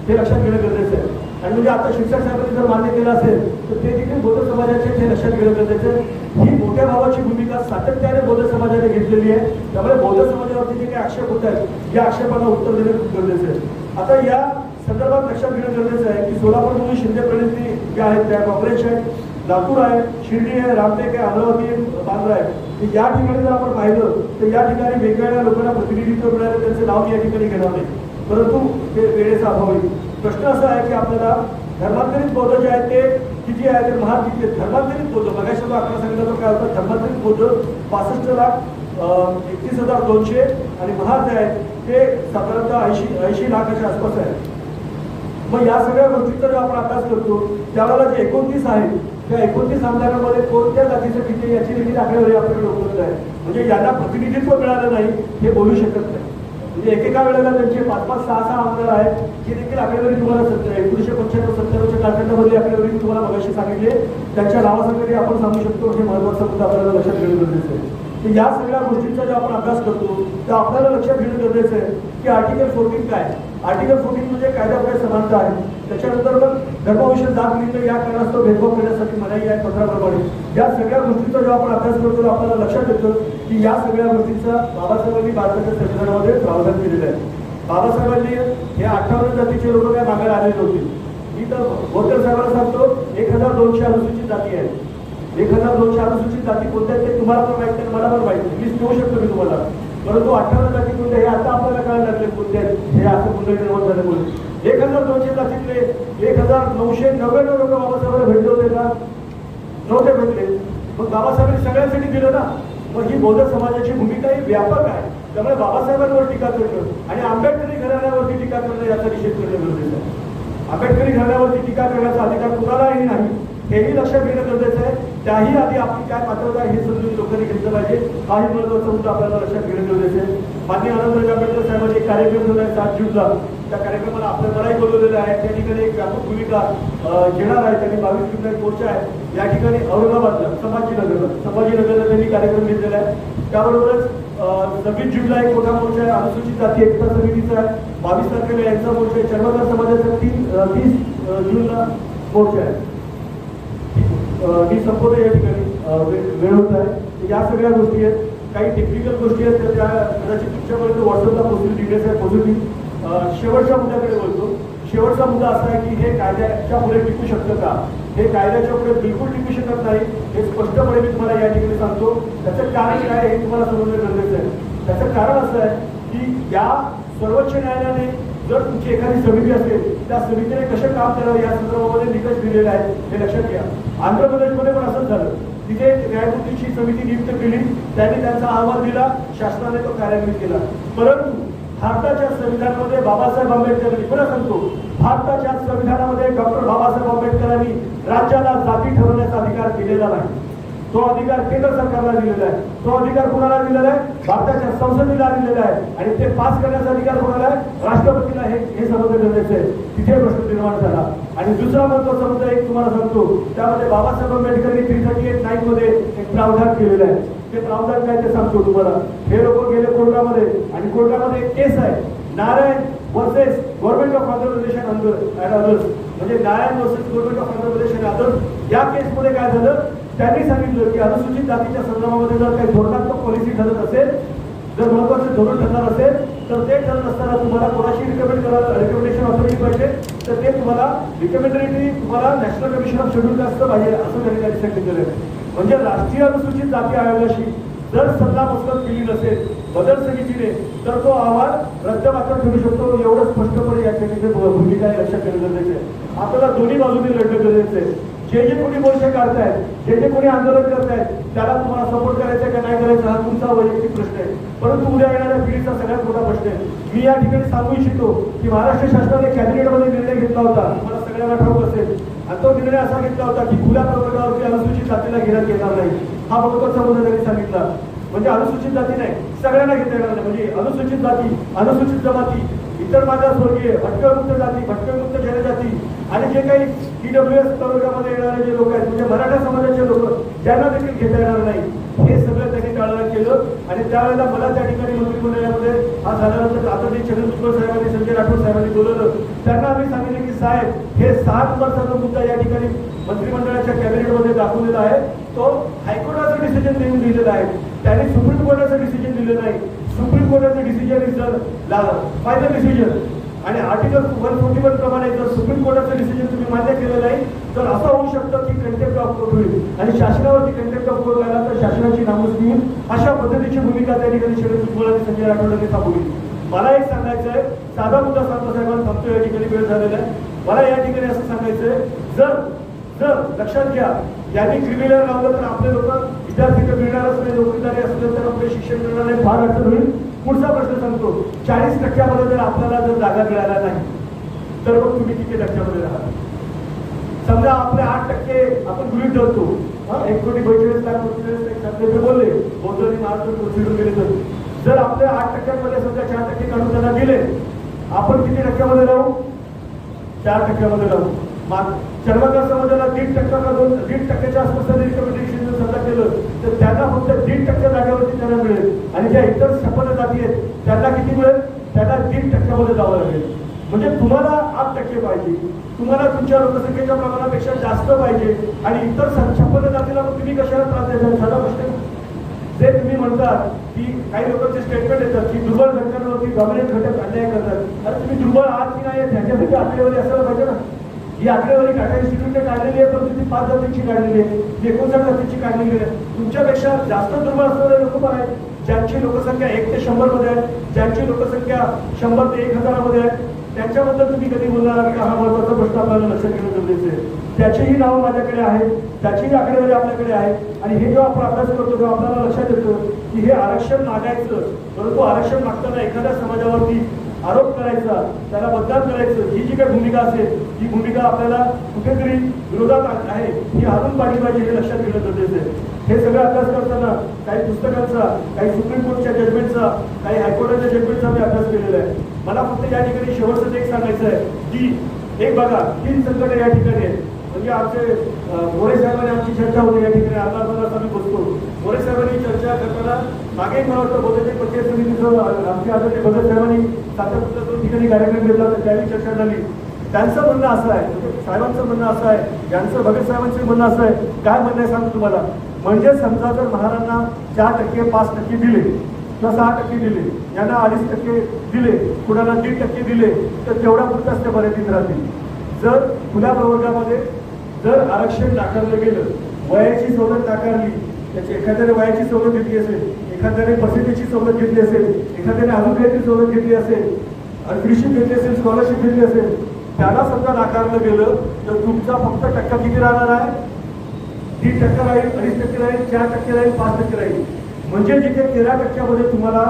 हे लक्षात घेणं गरजेचं आहे. आणि म्हणजे आता शिक्षक साहेबांनी जर मान्य केलं असेल तर ते देखील बौद्ध समाजाचे हे लक्षात घेणं गरजेचं आहे. ही मोठ्या भावाची भूमिका सातत्याने बौद्ध समाजाने घेतलेली आहे. त्यामुळे बौद्ध समाजावरती जे काही आक्षेप होत आहेत या आक्षेपांना उत्तर देणं खूप गरजेचं आहे. आता या संदर्भात लक्षात घेणं गरजेचं आहे की सोलापूरमधून शिंदे प्रणिती ज्या आहेत त्या काँग्रेस आहे, लातूर आहे, शिर्डी आहे, रामटेक आहे, अमरावती आहे, बांद्रा आहे. या ठिकाणी जर आपण पाहिलं तर या ठिकाणी वेगवेगळ्या लोकांना प्रतिनिधित्व मिळालं, त्यांचं नाव मी या ठिकाणी घेणार नाही, परंतु ते वेळेचा अभाव आहे. प्रश्न असा आहे की आपल्याला धर्मांतरित बौद्ध जे आहेत ते किती आहे? ते महार किती आहेत? धर्मांतरित बौद्ध मगाशी जो आकडा सांगितला तो काय होता? धर्मांतरित बौद्ध 65,31,200 आणि महार जे आहेत ते साधारणतः 80 लाखाच्या आसपास आहे. मग या सगळ्या गोष्टींचा जेव्हा आपण अभ्यास करतो त्यावेळेला जे 29 आहेत त्या 29 आमदारांमध्ये कोणत्या जातीचं किती याची देखील आकडेवारी आपल्याकडे उपलब्ध आहे. म्हणजे यांना प्रतिनिधित्व मिळालं नाही हे बोलू शकत नाही. म्हणजे एकेका वेळेला त्यांचे 5-5, 6-6 आमदार आहेत ही देखील आकडेवारी तुम्हाला 1995-97 कालखंडामधली आकडेवारी तुम्हाला मगाशी सांगितली. त्यांच्या नावासंगती आपण सांगू शकतो. हे महत्त्वाचा मुद्दा आपल्याला लक्षात घेणं गरजेचं आहे. तर या सगळ्या गोष्टींचा जेव्हा आपण अभ्यास करतो तर आपल्याला लक्षात घेणं गरजेचं आहे की आर्टिकल 14 काय? आर्टिकल 14 म्हणजे कायद्यापुढे समानता आहे. त्याच्यानंतर मग धर्मविषयक जात लिहितं या कारणास्तव भेदभाव करण्यासाठी मनाई आहे पत्राप्रमाणे. या सगळ्या गोष्टींचा जेव्हा आपण अभ्यास करतो आपल्याला लक्षात येतं की या सगळ्या गोष्टींचा बाबासाहेबांनी भारताच्या संविधानामध्ये प्रावधान केलेलं आहे. बाबासाहेबांनी हे 58 जातीचे लोक काय मागायला आलेले होते. मी तर बोरकर साहेबांना सांगतो 1200 अनुसूचित जाती आहेत. 1200 अनुसूचित जाती कोणत्या ते तुम्हाला पण माहिती आहे, मला पण माहिती आहे, लिस्ट देऊ शकतो मी तुम्हाला. परंतु 58 जाती कोणत्या हे आता आपल्याला कळायला लागले कोणत्या हे असं कुठे निर्माण झाल्यामुळे. 1200 जातीतले 1999 लोक बाबासाहेबांना भेटले होते का? नव्हते भेटले. मग बाबासाहेबांनी सगळ्यांसाठी दिलं ना. मग ही बौद्ध समाजाची भूमिका ही व्यापक आहे. त्यामुळे बाबासाहेबांवर टीका करणं आणि आंबेडकरी घराण्यावरती टीका करणं याचा निषेध करणं गरजेचं आहे. आंबेडकरी घराण्यावरती टीका करण्याचा अधिकार कुणालाही नाही हेही लक्षात घेणं गरजेचं आहे. त्याही आधी आपली काय पात्रता आहे हे समजून लोकांनी घेतलं पाहिजे. हाही महत्त्वाचा मुद्दा आपल्याला लक्षात घेणं गरजेचं आहे. माननीय आनंदराज आंबेडकर साहेबांचे एक कार्यक्रम झाला आहे 7 जूनला. त्या कार्यक्रमाला मलाही बोलवलेलं आहे. त्या ठिकाणी एक व्यापक भूमिका घेणार आहे. त्यांनी 22 जूनला एक मोर्चा आहे या ठिकाणी औरंगाबादला संभाजीनगरला त्यांनी कार्यक्रम घेतलेला आहे. त्याबरोबरच 26 जूनला एक मोठा मोर्चा आहे अनुसूचित जाती एकता समितीचा आहे. 22 तारखेला यांचा मोर्चा आहे. चर्मकार समाजाचा 30 जूनला मोर्चा आहे. मी संपूर्ण या ठिकाणी वेळ होत आहे. या सगळ्या गोष्टी आहेत. काही टेक्निकल गोष्टी आहेत त्या कदाचित तुमच्यापर्यंत व्हॉट्सअपला पोहोचून डिटेल्स आहे पॉझिटिव्ह. शेवटच्या मुद्द्याकडे बोलतो. शेवटचा मुद्दा असा आहे की हे कायद्याच्या पुढे टिकू शकतं का? हे कायद्याच्या पुढे बिलकुल टिकू शकत नाही हे स्पष्टपणे मी तुम्हाला या ठिकाणी सांगतो. त्याचं कारण काय हे तुम्हाला समजणं गरजेचं आहे. त्याचं कारण असं आहे की या सर्वोच्च न्यायालयाने जर तुमची एखादी समिती असेल त्या समितीने कसं काम करावं या संदर्भामध्ये निकष दिलेले आहेत हे लक्षात घ्या. आंध्र प्रदेशमध्ये पण असंच झालं. तिथे न्यायमूर्तीची समिती नियुक्त केली, त्यांनी त्यांचा अहवाल दिला, शासनाने तो कार्यान्वित केला. परंतु भारताच्या संविधानामध्ये बाबासाहेब आंबेडकरांनी पुन्हा सांगतो भारताच्या संविधानामध्ये डॉक्टर बाबासाहेब आंबेडकरांनी राज्याला जाती ठरवण्याचा अधिकार दिलेला नाही. तो अधिकार केंद्र सरकारला दिलेला आहे. तो अधिकार कोणाला दिलेला आहे? भारताच्या संसदेला दिलेला आहे. आणि ते पास करण्याचा अधिकार कोणाला आहे? राष्ट्रपतीला. हे समजणं गरजेचं आहे. तिथे प्रश्न निर्माण झाला. आणि दुसरा महत्त्वाचा मुद्दा एक तुम्हाला सांगतो त्यामध्ये बाबासाहेब आंबेडकरांनी 338 मध्ये एक प्रावधान केलेलं आहे. ते प्रावधान काय ते सांगतो तुम्हाला. हे लोक गेले कोर्टामध्ये आणि कोर्टामध्ये एक केस आहे Narayan versus government of Andhra Pradesh and others. म्हणजे Narayan versus government of Andhra Pradesh and others. या केसमध्ये काय झालं त्यांनी सांगितलं की अनुसूचित जातीच्या संदर्भामध्ये जर काही धोरणात्मक पॉलिसी ठरत असेल, जर महत्वाचे धोरण ठरणार असेल तर ते ठरत असताना तुम्हाला कोणाशी रिकमेंडेशन ऑथॉरिटी पाहिजे, तर ते तुम्हाला रिकमेंडेटरी तुम्हाला national commission of schedule caste पाहिजे असं त्यांनी सांगितलेलं आहे. म्हणजे राष्ट्रीय अनुसूचित जाती आयोगाशी जर सल्ला मसलत केली नसेल बदल समितीने तर तो अहवाल रद्दबातल ठरू शकतो. एवढं स्पष्टपणे या ठिकाणी भूमिका आहे, लक्षात घेणं गरजेचं आहे. आपल्याला दोन्ही बाजूने लढणं गरजेचं आहे. जे कोणी मोर्चे काढतायत, जे कोणी आंदोलन करतायत, त्याला तुम्हाला सपोर्ट करायचा का नाही करायचा हा तुमचा वैयक्तिक प्रश्न आहे. परंतु उद्या येणाऱ्या पिढीचा सगळ्यात मोठा प्रश्न आहे. मी या ठिकाणी सांगू इच्छितो की महाराष्ट्र शासनाने कॅबिनेटमध्ये निर्णय घेतला होता, मला सगळ्यांना ठाऊक असेल, आणि तो निर्णय असा घेतला होता की खुल्या प्रवर्गावरती अनुसूचित जातीला घेण्यात येणार नाही. हा महत्वाचा मुद्दा त्यांनी सांगितला. म्हणजे अनुसूचित जाती नाही, सगळ्यांना घेता येणार नाही. म्हणजे अनुसूचित जाती, अनुसूचित जमाती, इतर मागासवर्गीय, भटकळमुक्त जाती, भटकळमुक्त जनजाती आणि जे काही EWS प्रवर्गामध्ये येणारे जे लोक आहेत, म्हणजे मराठा समाजाचे लोक ज्यांना देखील घेता येणार नाही, हे सगळं त्यांनी टाळलं केलं. आणि त्यावेळेला मला त्या ठिकाणी मंत्रिमंडळामध्ये हा झाल्यानंतर आदरणीय छगन भुजबळ साहेबांनी, संजय राठोड साहेबांनी बोलवलं. त्यांना आम्ही सांगितले की साहेब हे 6 नंबरचा मुद्दा या ठिकाणी मंत्रिमंडळाच्या कॅबिनेटमध्ये दाखवलेला आहे, तो हायकोर्टाचं डिसिजन देऊन दिलेला आहे. त्यांनी सुप्रीम कोर्टाचं डिसिजन दिलं नाही. सुप्रीम कोर्टाचं decision is the final decision. आणि आर्टिकल 141 प्रमाणे जर सुप्रीम कोर्टाचं डिसिजन तुम्ही मान्य केलं नाही तर असं होऊ शकतं की कंटेम्प्ट ऑफ कोर्ट होईल आणि शासनावरती कंटेम्प्ट ऑफ कोर्ट झाला तर शासनाची नामूस घेऊन अशा पद्धतीची भूमिका त्या ठिकाणी छगन भुजबळ आणि संजय राठोडांनी थांबवली. मला एक सांगायचं आहे, साधा मुद्दा सांगतो साहेबांना, थांबतो, या ठिकाणी वेळ झालेला आहे. मला या ठिकाणी असं सांगायचं आहे, जर लक्षात घ्या यांनी क्रिमिनल लावलं तर आपले लोक विद्यार्थी तर मिळणारच नाही, नोकरीदारी असले तर आपले शिक्षण मिळणार नाही, फार अडचण होईल. पुढचा प्रश्न सांगतो, 40% जर आपल्याला जर जागा मिळाल्या नाही तर मग तुम्ही किती टक्क्यामध्ये राहा? समजा आपले 8% आपण गृहीत धरतो, 1,42,45,00,000 बोलले बोलताना महाराष्ट्र प्रोसिडून गेले तर जर आपल्या 8% समजा 4% काढून त्यांना दिले, आपण किती टक्क्यामध्ये राहू? 4% राहू. चर्मकार समाजाला 1.5% का 1.5%च्या आसपास रिकमेंडेशन समजा केलं तर त्यांना फक्त 1.5% जागेवरती त्यांना मिळेल. आणि ज्या इतर 56 जाती आहेत त्यांना किती मिळेल? त्यांना 1.5% जावं लागेल. म्हणजे तुम्हाला 8% पाहिजे, तुम्हाला तुमच्या लोकसंख्येच्या प्रमाणापेक्षा जास्त पाहिजे आणि इतर 56 जातीला मग तुम्ही कशाला त्रास द्यायचा? साधा प्रश्न. जे तुम्ही म्हणतात की काही लोकांचे स्टेटमेंट येतात की दुर्बल घटकांवरती डॉमिनेट घटक अन्याय करतात. अरे तुम्ही दुर्बल आहात की नाही ह्याच्यासाठी आकडेवारी असायला पाहिजे ना. ही आकडेवारी टाटा इन्स्टिट्यूटने काढलेली आहे, परंतु ती 5 जातींची काढलेली आहे, 59 जातींची काढलेली आहे. तुमच्यापेक्षा जास्त दुर्बल असणारे लोक पण आहेत, ज्यांची लोकसंख्या 1 ते 100 मध्ये आहे, ज्यांची लोकसंख्या 100 ते 1000 मध्ये आहे. त्यांच्याबद्दल तुम्ही कधी बोलणार का? हा महत्वाचा प्रश्न आपल्याला लक्षात घेणं गरजेचं आहे. त्याचीही नावं माझ्याकडे आहेत, त्याचीही आकडेवारी आपल्याकडे आहे. आणि हे जेव्हा आपण अभ्यास करतो तेव्हा आपल्याला लक्षात येतं की हे आरक्षण मागायचं, परंतु आरक्षण मागताना एखाद्या समाजावरती आरोप करायचा, त्याला बदनाम करायचं, ही जी काही भूमिका असेल ही भूमिका आपल्याला कुठेतरी विरोधात आहे, ही हाणून पाडली पाहिजे, हे लक्षात घेणं गरजेचं आहे. हे सगळं अभ्यास करताना काही पुस्तकांचा, काही सुप्रीम कोर्टच्या जजमेंटचा, काही हायकोर्टाच्या जजमेंटचा मी अभ्यास केलेला आहे. मला फक्त या ठिकाणी शेवटचं एक सांगायचं आहे की एक बघा 3 संकट या ठिकाणी आहेत. म्हणजे आमचे मोरे साहेबांनी आमची चर्चा होती या ठिकाणी, आम्हाला आम्ही बसतो. मोरे साहेबांनी चर्चा करताना मागे मला वाटतं बहुतेक पंचायत समितीचं आमच्या आदरणीय भगत साहेबांनी सातत्यानं 2 ठिकाणी कार्यक्रम घेतला तर त्यावेळी चर्चा झाली. त्यांचं म्हणणं असं आहे, म्हणजे साहेबांचं म्हणणं असं आहे, ज्यांचं भगत साहेबांचं म्हणणं असं आहे, काय म्हणणं आहे सांगतो तुम्हाला. म्हणजे समजा जर महाराजांना 4%, 5% दिले किंवा 6% दिले, यांना 2.5% दिले, कुणाला 1.5% दिले तर तेवढ्या पुरताच ते मर्यादित राहतील. जर खुल्या प्रवर्गामध्ये जर आरक्षण नाकारलं गेलं, वयाची सवलत नाकारली, त्याची एखाद्याने वयाची सवलत घेतली असेल, एखाद्याने प्रसिद्धीची सवलत घेतली असेल, एखाद्याने अजून काहीतरी सवलत घेतली असेल, फ्रीशिप घेतली असेल, स्कॉलरशिप घेतली असेल, त्याला समजा नाकारलं गेलं तर तुमचा फक्त टक्का किती राहणार आहे? 3% राहील, 2.5% राहील, 4% राहील, 5% राहील. म्हणजे जिथे 13% तुम्हाला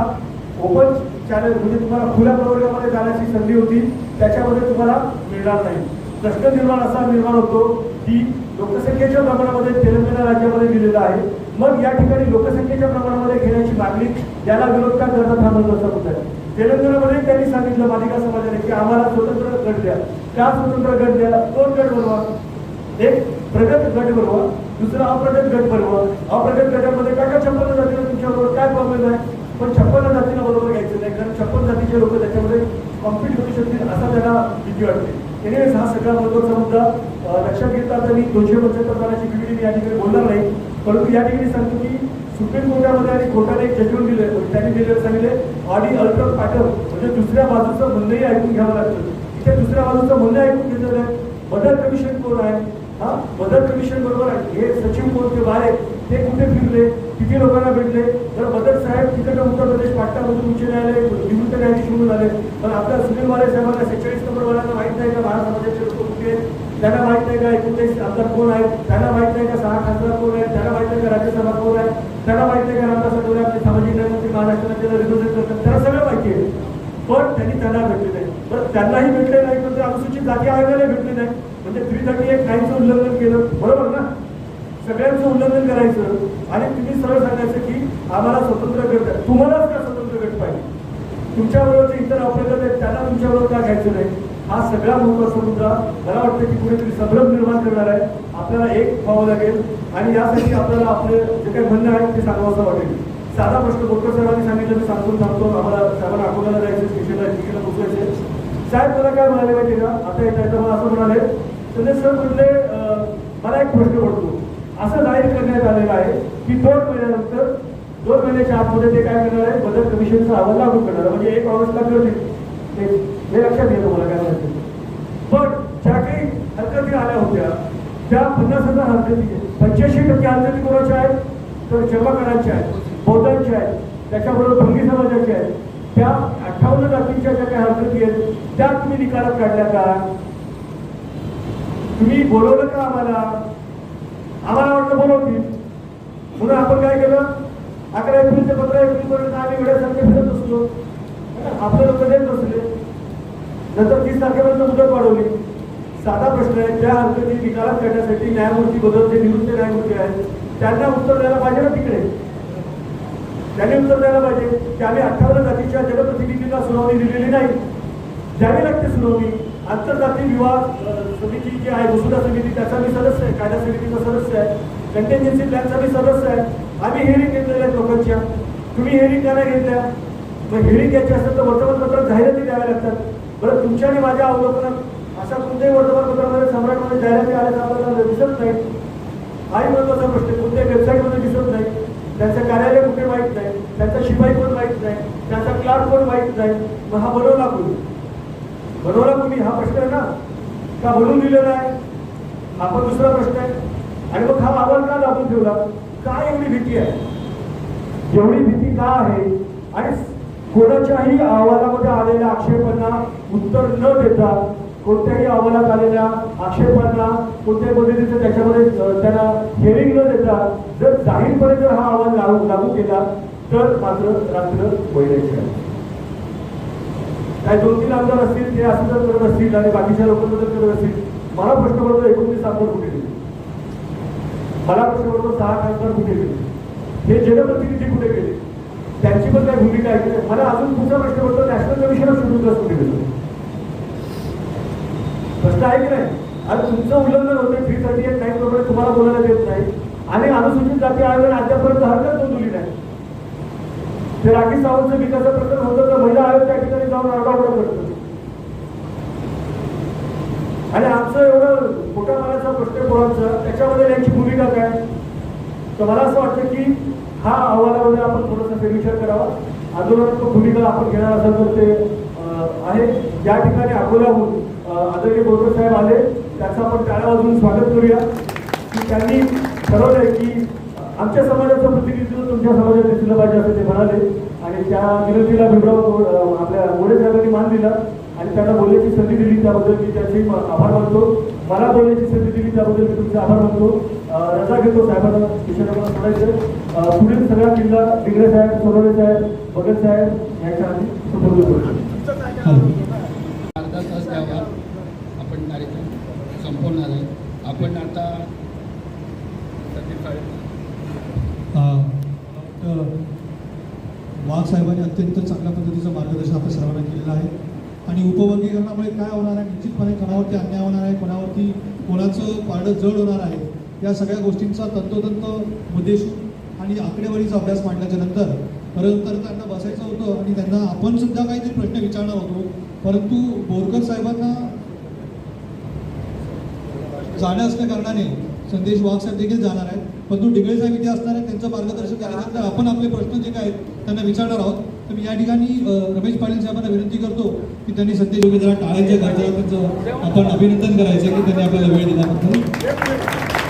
ओपन चॅनल म्हणजे तुम्हाला खुल्या प्रवर्गामध्ये जाण्याची संधी होती त्याच्यामध्ये तुम्हाला मिळणार नाही. प्रश्न निर्माण असा निर्माण होतो की लोकसंख्येच्या प्रमाणामध्ये तेलंगणा राज्यामध्ये दिलेलं आहे, मग या ठिकाणी लोकसंख्येच्या प्रमाणामध्ये घेण्याची मागणी याला विरोध का करतात हा महत्वाचा मुद्दा आहे. तेलंगणामध्ये त्यांनी सांगितलं मादिगा समाजाने की आम्हाला स्वतंत्र गट द्या. का स्वतंत्र गट द्या? 2 गट बनवा, एक प्रगत गट बनवा, दुसरा अप्रगत गट बनवा. अप्रगत गटामध्ये काय 56 जातीला तुमच्याबरोबर काय प्रॉब्लेम आहे, पण 56 जातीला बरोबर घ्यायचं नाही, कारण 56 जातीचे लोक त्याच्यामध्ये कॉम्पिट करू शकतील असा त्यांना भीती वाटते. एनिवेज हा सगळा महत्वाचा मुद्दा लक्षात घेता आता मी 275 पानाची PPT मी या ठिकाणी बोलणार नाही, परंतु या ठिकाणी सांगतो की सुप्रीम कोर्टामध्ये आणि कोर्टाने एक जजमेंट दिलं, त्यांनी दिलेलं सांगितले ऑडी अल्टर पॅटर्न, म्हणजे दुसऱ्या बाजूचं म्हणणंही ऐकून घ्यावं लागतं. इथे दुसऱ्या बाजूचं म्हणणं ऐकून घेतलेलं आहे. बदल कमिशन कोण आहे? हा बदल कमिशन बरोबर आहे, हे सचिव कोण ते बाहेर ते कुठे फिरले, किती लोकांना भेटले? तर बदल साहेब तिकडे उत्तर प्रदेश पाटणामधून उच्च न्यायालय निवृत्त न्यायाधीश म्हणून आले, पण आपल्या सुनील वाले साहेबांना 46 नंबर वाल्यांना माहित नाही का महाराज समाजाचे लोक कुठे आहेत? त्यांना माहित नाही का 29 आमदार कोण आहेत? त्यांना माहित नाही का 6 खासदार कोण आहेत? त्यांना माहित नाही का राज्यसभा कोण आहे? त्यांना माहित नाही का रामदास आठवले आपले सामाजिक न्याय मंत्री महाराष्ट्राला रिप्रेझेंट करतात? त्यांना सगळं माहिती आहे, पण त्यांनी त्यांना भेटले नाही. तर त्यांनाही भेटले नाही, पण ते अनुसूचित जाती आयोगाला भेटले नाही, म्हणजे 339चं उल्लंघन केलं, बरोबर ना? सगळ्यांचं उल्लंघन करायचं आणि तुम्ही सरळ सांगायचं की आम्हाला स्वतंत्र गट आहे. तुम्हालाच का स्वतंत्र गट पाहिजे? तुमच्याबरोबर इतर ऑपरेटर आहेत त्यांना तुमच्याबरोबर का घ्यायचं नाही? हा सगळा महत्त्वाचा मुद्दा मला वाटतं की कुठेतरी संभ्रम निर्माण करणार आहे. आपल्याला एक व्हावं लागेल आणि यासाठी आपल्याला आपले जे काही म्हणणं आहे ते सांगावंसं वाटेल. साधा प्रश्न बोरकर साहेबांनी सांगितलं, मी सांगतो आम्हाला साहेबांना अकोल्याला जायचं, स्टेशनला तिकीटला पोहोचायचे. साहेब मला काय म्हणाले माहिती का, आता येता मला असं म्हणाले, तर सर म्हटले मला एक प्रश्न पडतो, असं जाहीर करण्यात आलेलं आहे की 2 महिन्यानंतर 2 महिन्याच्या आतमध्ये ते काय करणार आहे, बदल कमिशनचा अहवाल लागू करणार, म्हणजे 1 ऑगस्टला करतील. हे लक्षात घ्या तुम्हाला काय म्हणायचं. पण ज्या काही हरकती आल्या होत्या त्या 50,000 हरकती, 85% हरकती कोणाच्या आहेत? तर जमाकरांच्या आहेत, बौद्धांच्या आहेत, त्याच्याबरोबर भंगी समाजाच्या आहेत. त्या 58 जातींच्या ज्या काही हरकती आहेत त्या तुम्ही निकालात काढल्या का? तुम्ही बोलवलं का आम्हाला? आम्हाला वाटलं बोलवतील म्हणून आपण काय केलं, 11 एप्रिल ते 15 एप्रिलपर्यंत आम्ही वेळेसारखे फिरत असलो, आपले लोक देत बसले. नंतर 30 तारखेपर्यंत मुदत वाढवली. साधा प्रश्न आहे, त्या हरकती निकालात काढण्यासाठी न्यायमूर्ती बदलते निवृत्त न्यायमूर्ती आहेत, त्यांना उत्तर द्यायला पाहिजे ना. तिकडे त्यांनी उत्तर द्यायला पाहिजे की आम्ही 58 जातीच्या जनप्रतिनिधींना सुनावणी दिलेली नाही, द्यावी लागते सुनावणी. आंतरजातीय विवाद समिती जी आहे, मसुदा समिती, त्याचा मी सदस्य आहे, कायदा समितीचा सदस्य आहे, कंटेन्जन्सी प्लॅनचा मी सदस्य आहे. आम्ही हेअरिंग घेतलेल्या आहेत लोकांच्या, तुम्ही हेअरिंग का नाही घेतल्या? मग हेअरिंग घ्यायची असेल तर वर्तमानपत्रात जाहिराती द्याव्या लागतात. बरं, तुमच्या आणि माझ्या अवलोकनात अशा कोणत्याही वर्तमानपत्रामध्ये सम्राटमध्ये जाहिराती आल्याचं आपल्याला दिसत नाही. हाही महत्वाचा प्रश्न, कोणत्याही वेबसाईटमध्ये दिसत नाही. त्यांचं कार्यालय कुठे माहीत नाही, त्यांचा शिपाई कोण माहीत नाही, त्यांचा क्लार्क कोण माहीत नाही. मग हा बनवला कोणी? बनवला कोणी हा प्रश्न आहे ना, का बनवून दिलेला आहे हा पण दुसरा प्रश्न आहे. आणि मग हा अहवाल का दाबून ठेवला? का एवढी भीती आहे? एवढी भीती का आहे? आणि कोणाच्याही अहवालामध्ये आलेल्या आक्षेपांना उत्तर न देता, कोणत्याही अहवालात आलेल्या आक्षेपांना कोणत्याही पद्धतीचं त्याच्यामध्ये त्यांना हिअरिंग न देता जर जाहीरपणे जर हा अहवाल लागू केला तर मात्र रात्र वैरायची आहे. काय 2-3 आमदार असतील ते असं जर करत असतील आणि बाकीच्या लोकांना जर करत असतील, मला प्रश्न पडतो 29 आमदार कुठे गेले? मला प्रश्न पडतो 6 खासदार कुठे गेले? हे जनप्रतिनिधी कुठे गेले? त्यांची पण काय भूमिका आहे की? मला अजून पुढचा प्रश्न पडतो, national commission of schedule caste कुठे गेलो? प्रश्न आहे की नाही? आणि तुमचं उल्लंघन होतं 338 प्रमाणे तुम्हाला बोलायला देत नाही आणि अनुसूचित जाती आयोगाने अद्यापर्यंत हरकत नोंदवली नाही. ते राखी सावंतचं विकासाचं प्रकरण होतं तर महिला आयोग त्या ठिकाणी जाऊन आरडाओरडा करतो आणि आमचं एवढं मोठ्या मनाचा प्रश्न पोरांचा, त्याच्यामध्ये त्यांची भूमिका काय? तर मला असं वाटतं की हा अहवालामध्ये आपण थोडासा फेरविचार करावा. आंदोलनात्मक भूमिका आपण घेणार असाल तर ते आहे. या ठिकाणी अकोल्याहून आदरणीय बोरकर साहेब आले, त्याचं आपण टाळ्या वाजवून स्वागत करूया की त्यांनी ठरवलंय की आमच्या समाजाचं प्रतिनिधित्व तुमच्या समाजात दिसलं पाहिजे असं ते म्हणाले आणि त्या विनंतीला भीमराव आपल्या मोरे साहेबांनी मान दिला आणि त्यांना बोलण्याची संधी दिली, त्याबद्दल मी त्याचे आभार मानतो. मला बोलण्याची संधी दिली त्याबद्दल मी तुमचे आभार मानतो. रजा घेतो साहेबांना स्टेशनला सोडायचं. पुढील सगळ्या जिल्हा डिग्रे साहेब, सोनवणे साहेब, भगत साहेब यांच्या आधी सुपूर्द करतो. अर्धा तास द्यावा, आपण कार्यक्रम संपवणार आहे. आपण आता वाघ साहेबांनी अत्यंत चांगल्या पद्धतीचं मार्गदर्शन आपल्या सर्वांना केलेलं आहे आणि उपवर्गीकरणामुळे काय होणार आहे, निश्चितपणे कोणावरती अन्याय होणार आहे, कोणाचं पारडं जड होणार आहे, या सगळ्या गोष्टींचा तंतोतंत मुद्देसूद आणि आकडेवारीचा अभ्यास मांडल्याच्या नंतर त्यांना बसायचं होतं आणि त्यांना आपण सुद्धा काहीतरी प्रश्न विचारणार होतो, परंतु बोरकर साहेबांना जाणं असल्या कारणाने संदेश वाघ साहेब देखील जाणार आहेत, परंतु डिगळे साहेब इथे असणार आहेत. त्यांचं मार्गदर्शन केल्यानंतर आपण आपले प्रश्न जे काय आहेत त्यांना विचारणार आहोत. तर मी या ठिकाणी रमेश पाटील साहेबांना विनंती करतो की त्यांनी संदेश योगी जरा टाळ्यांच्या गरजेला त्यांचं आपण अभिनंदन करायचं की त्यांनी आपल्याला वेळ दिल्याबद्दल.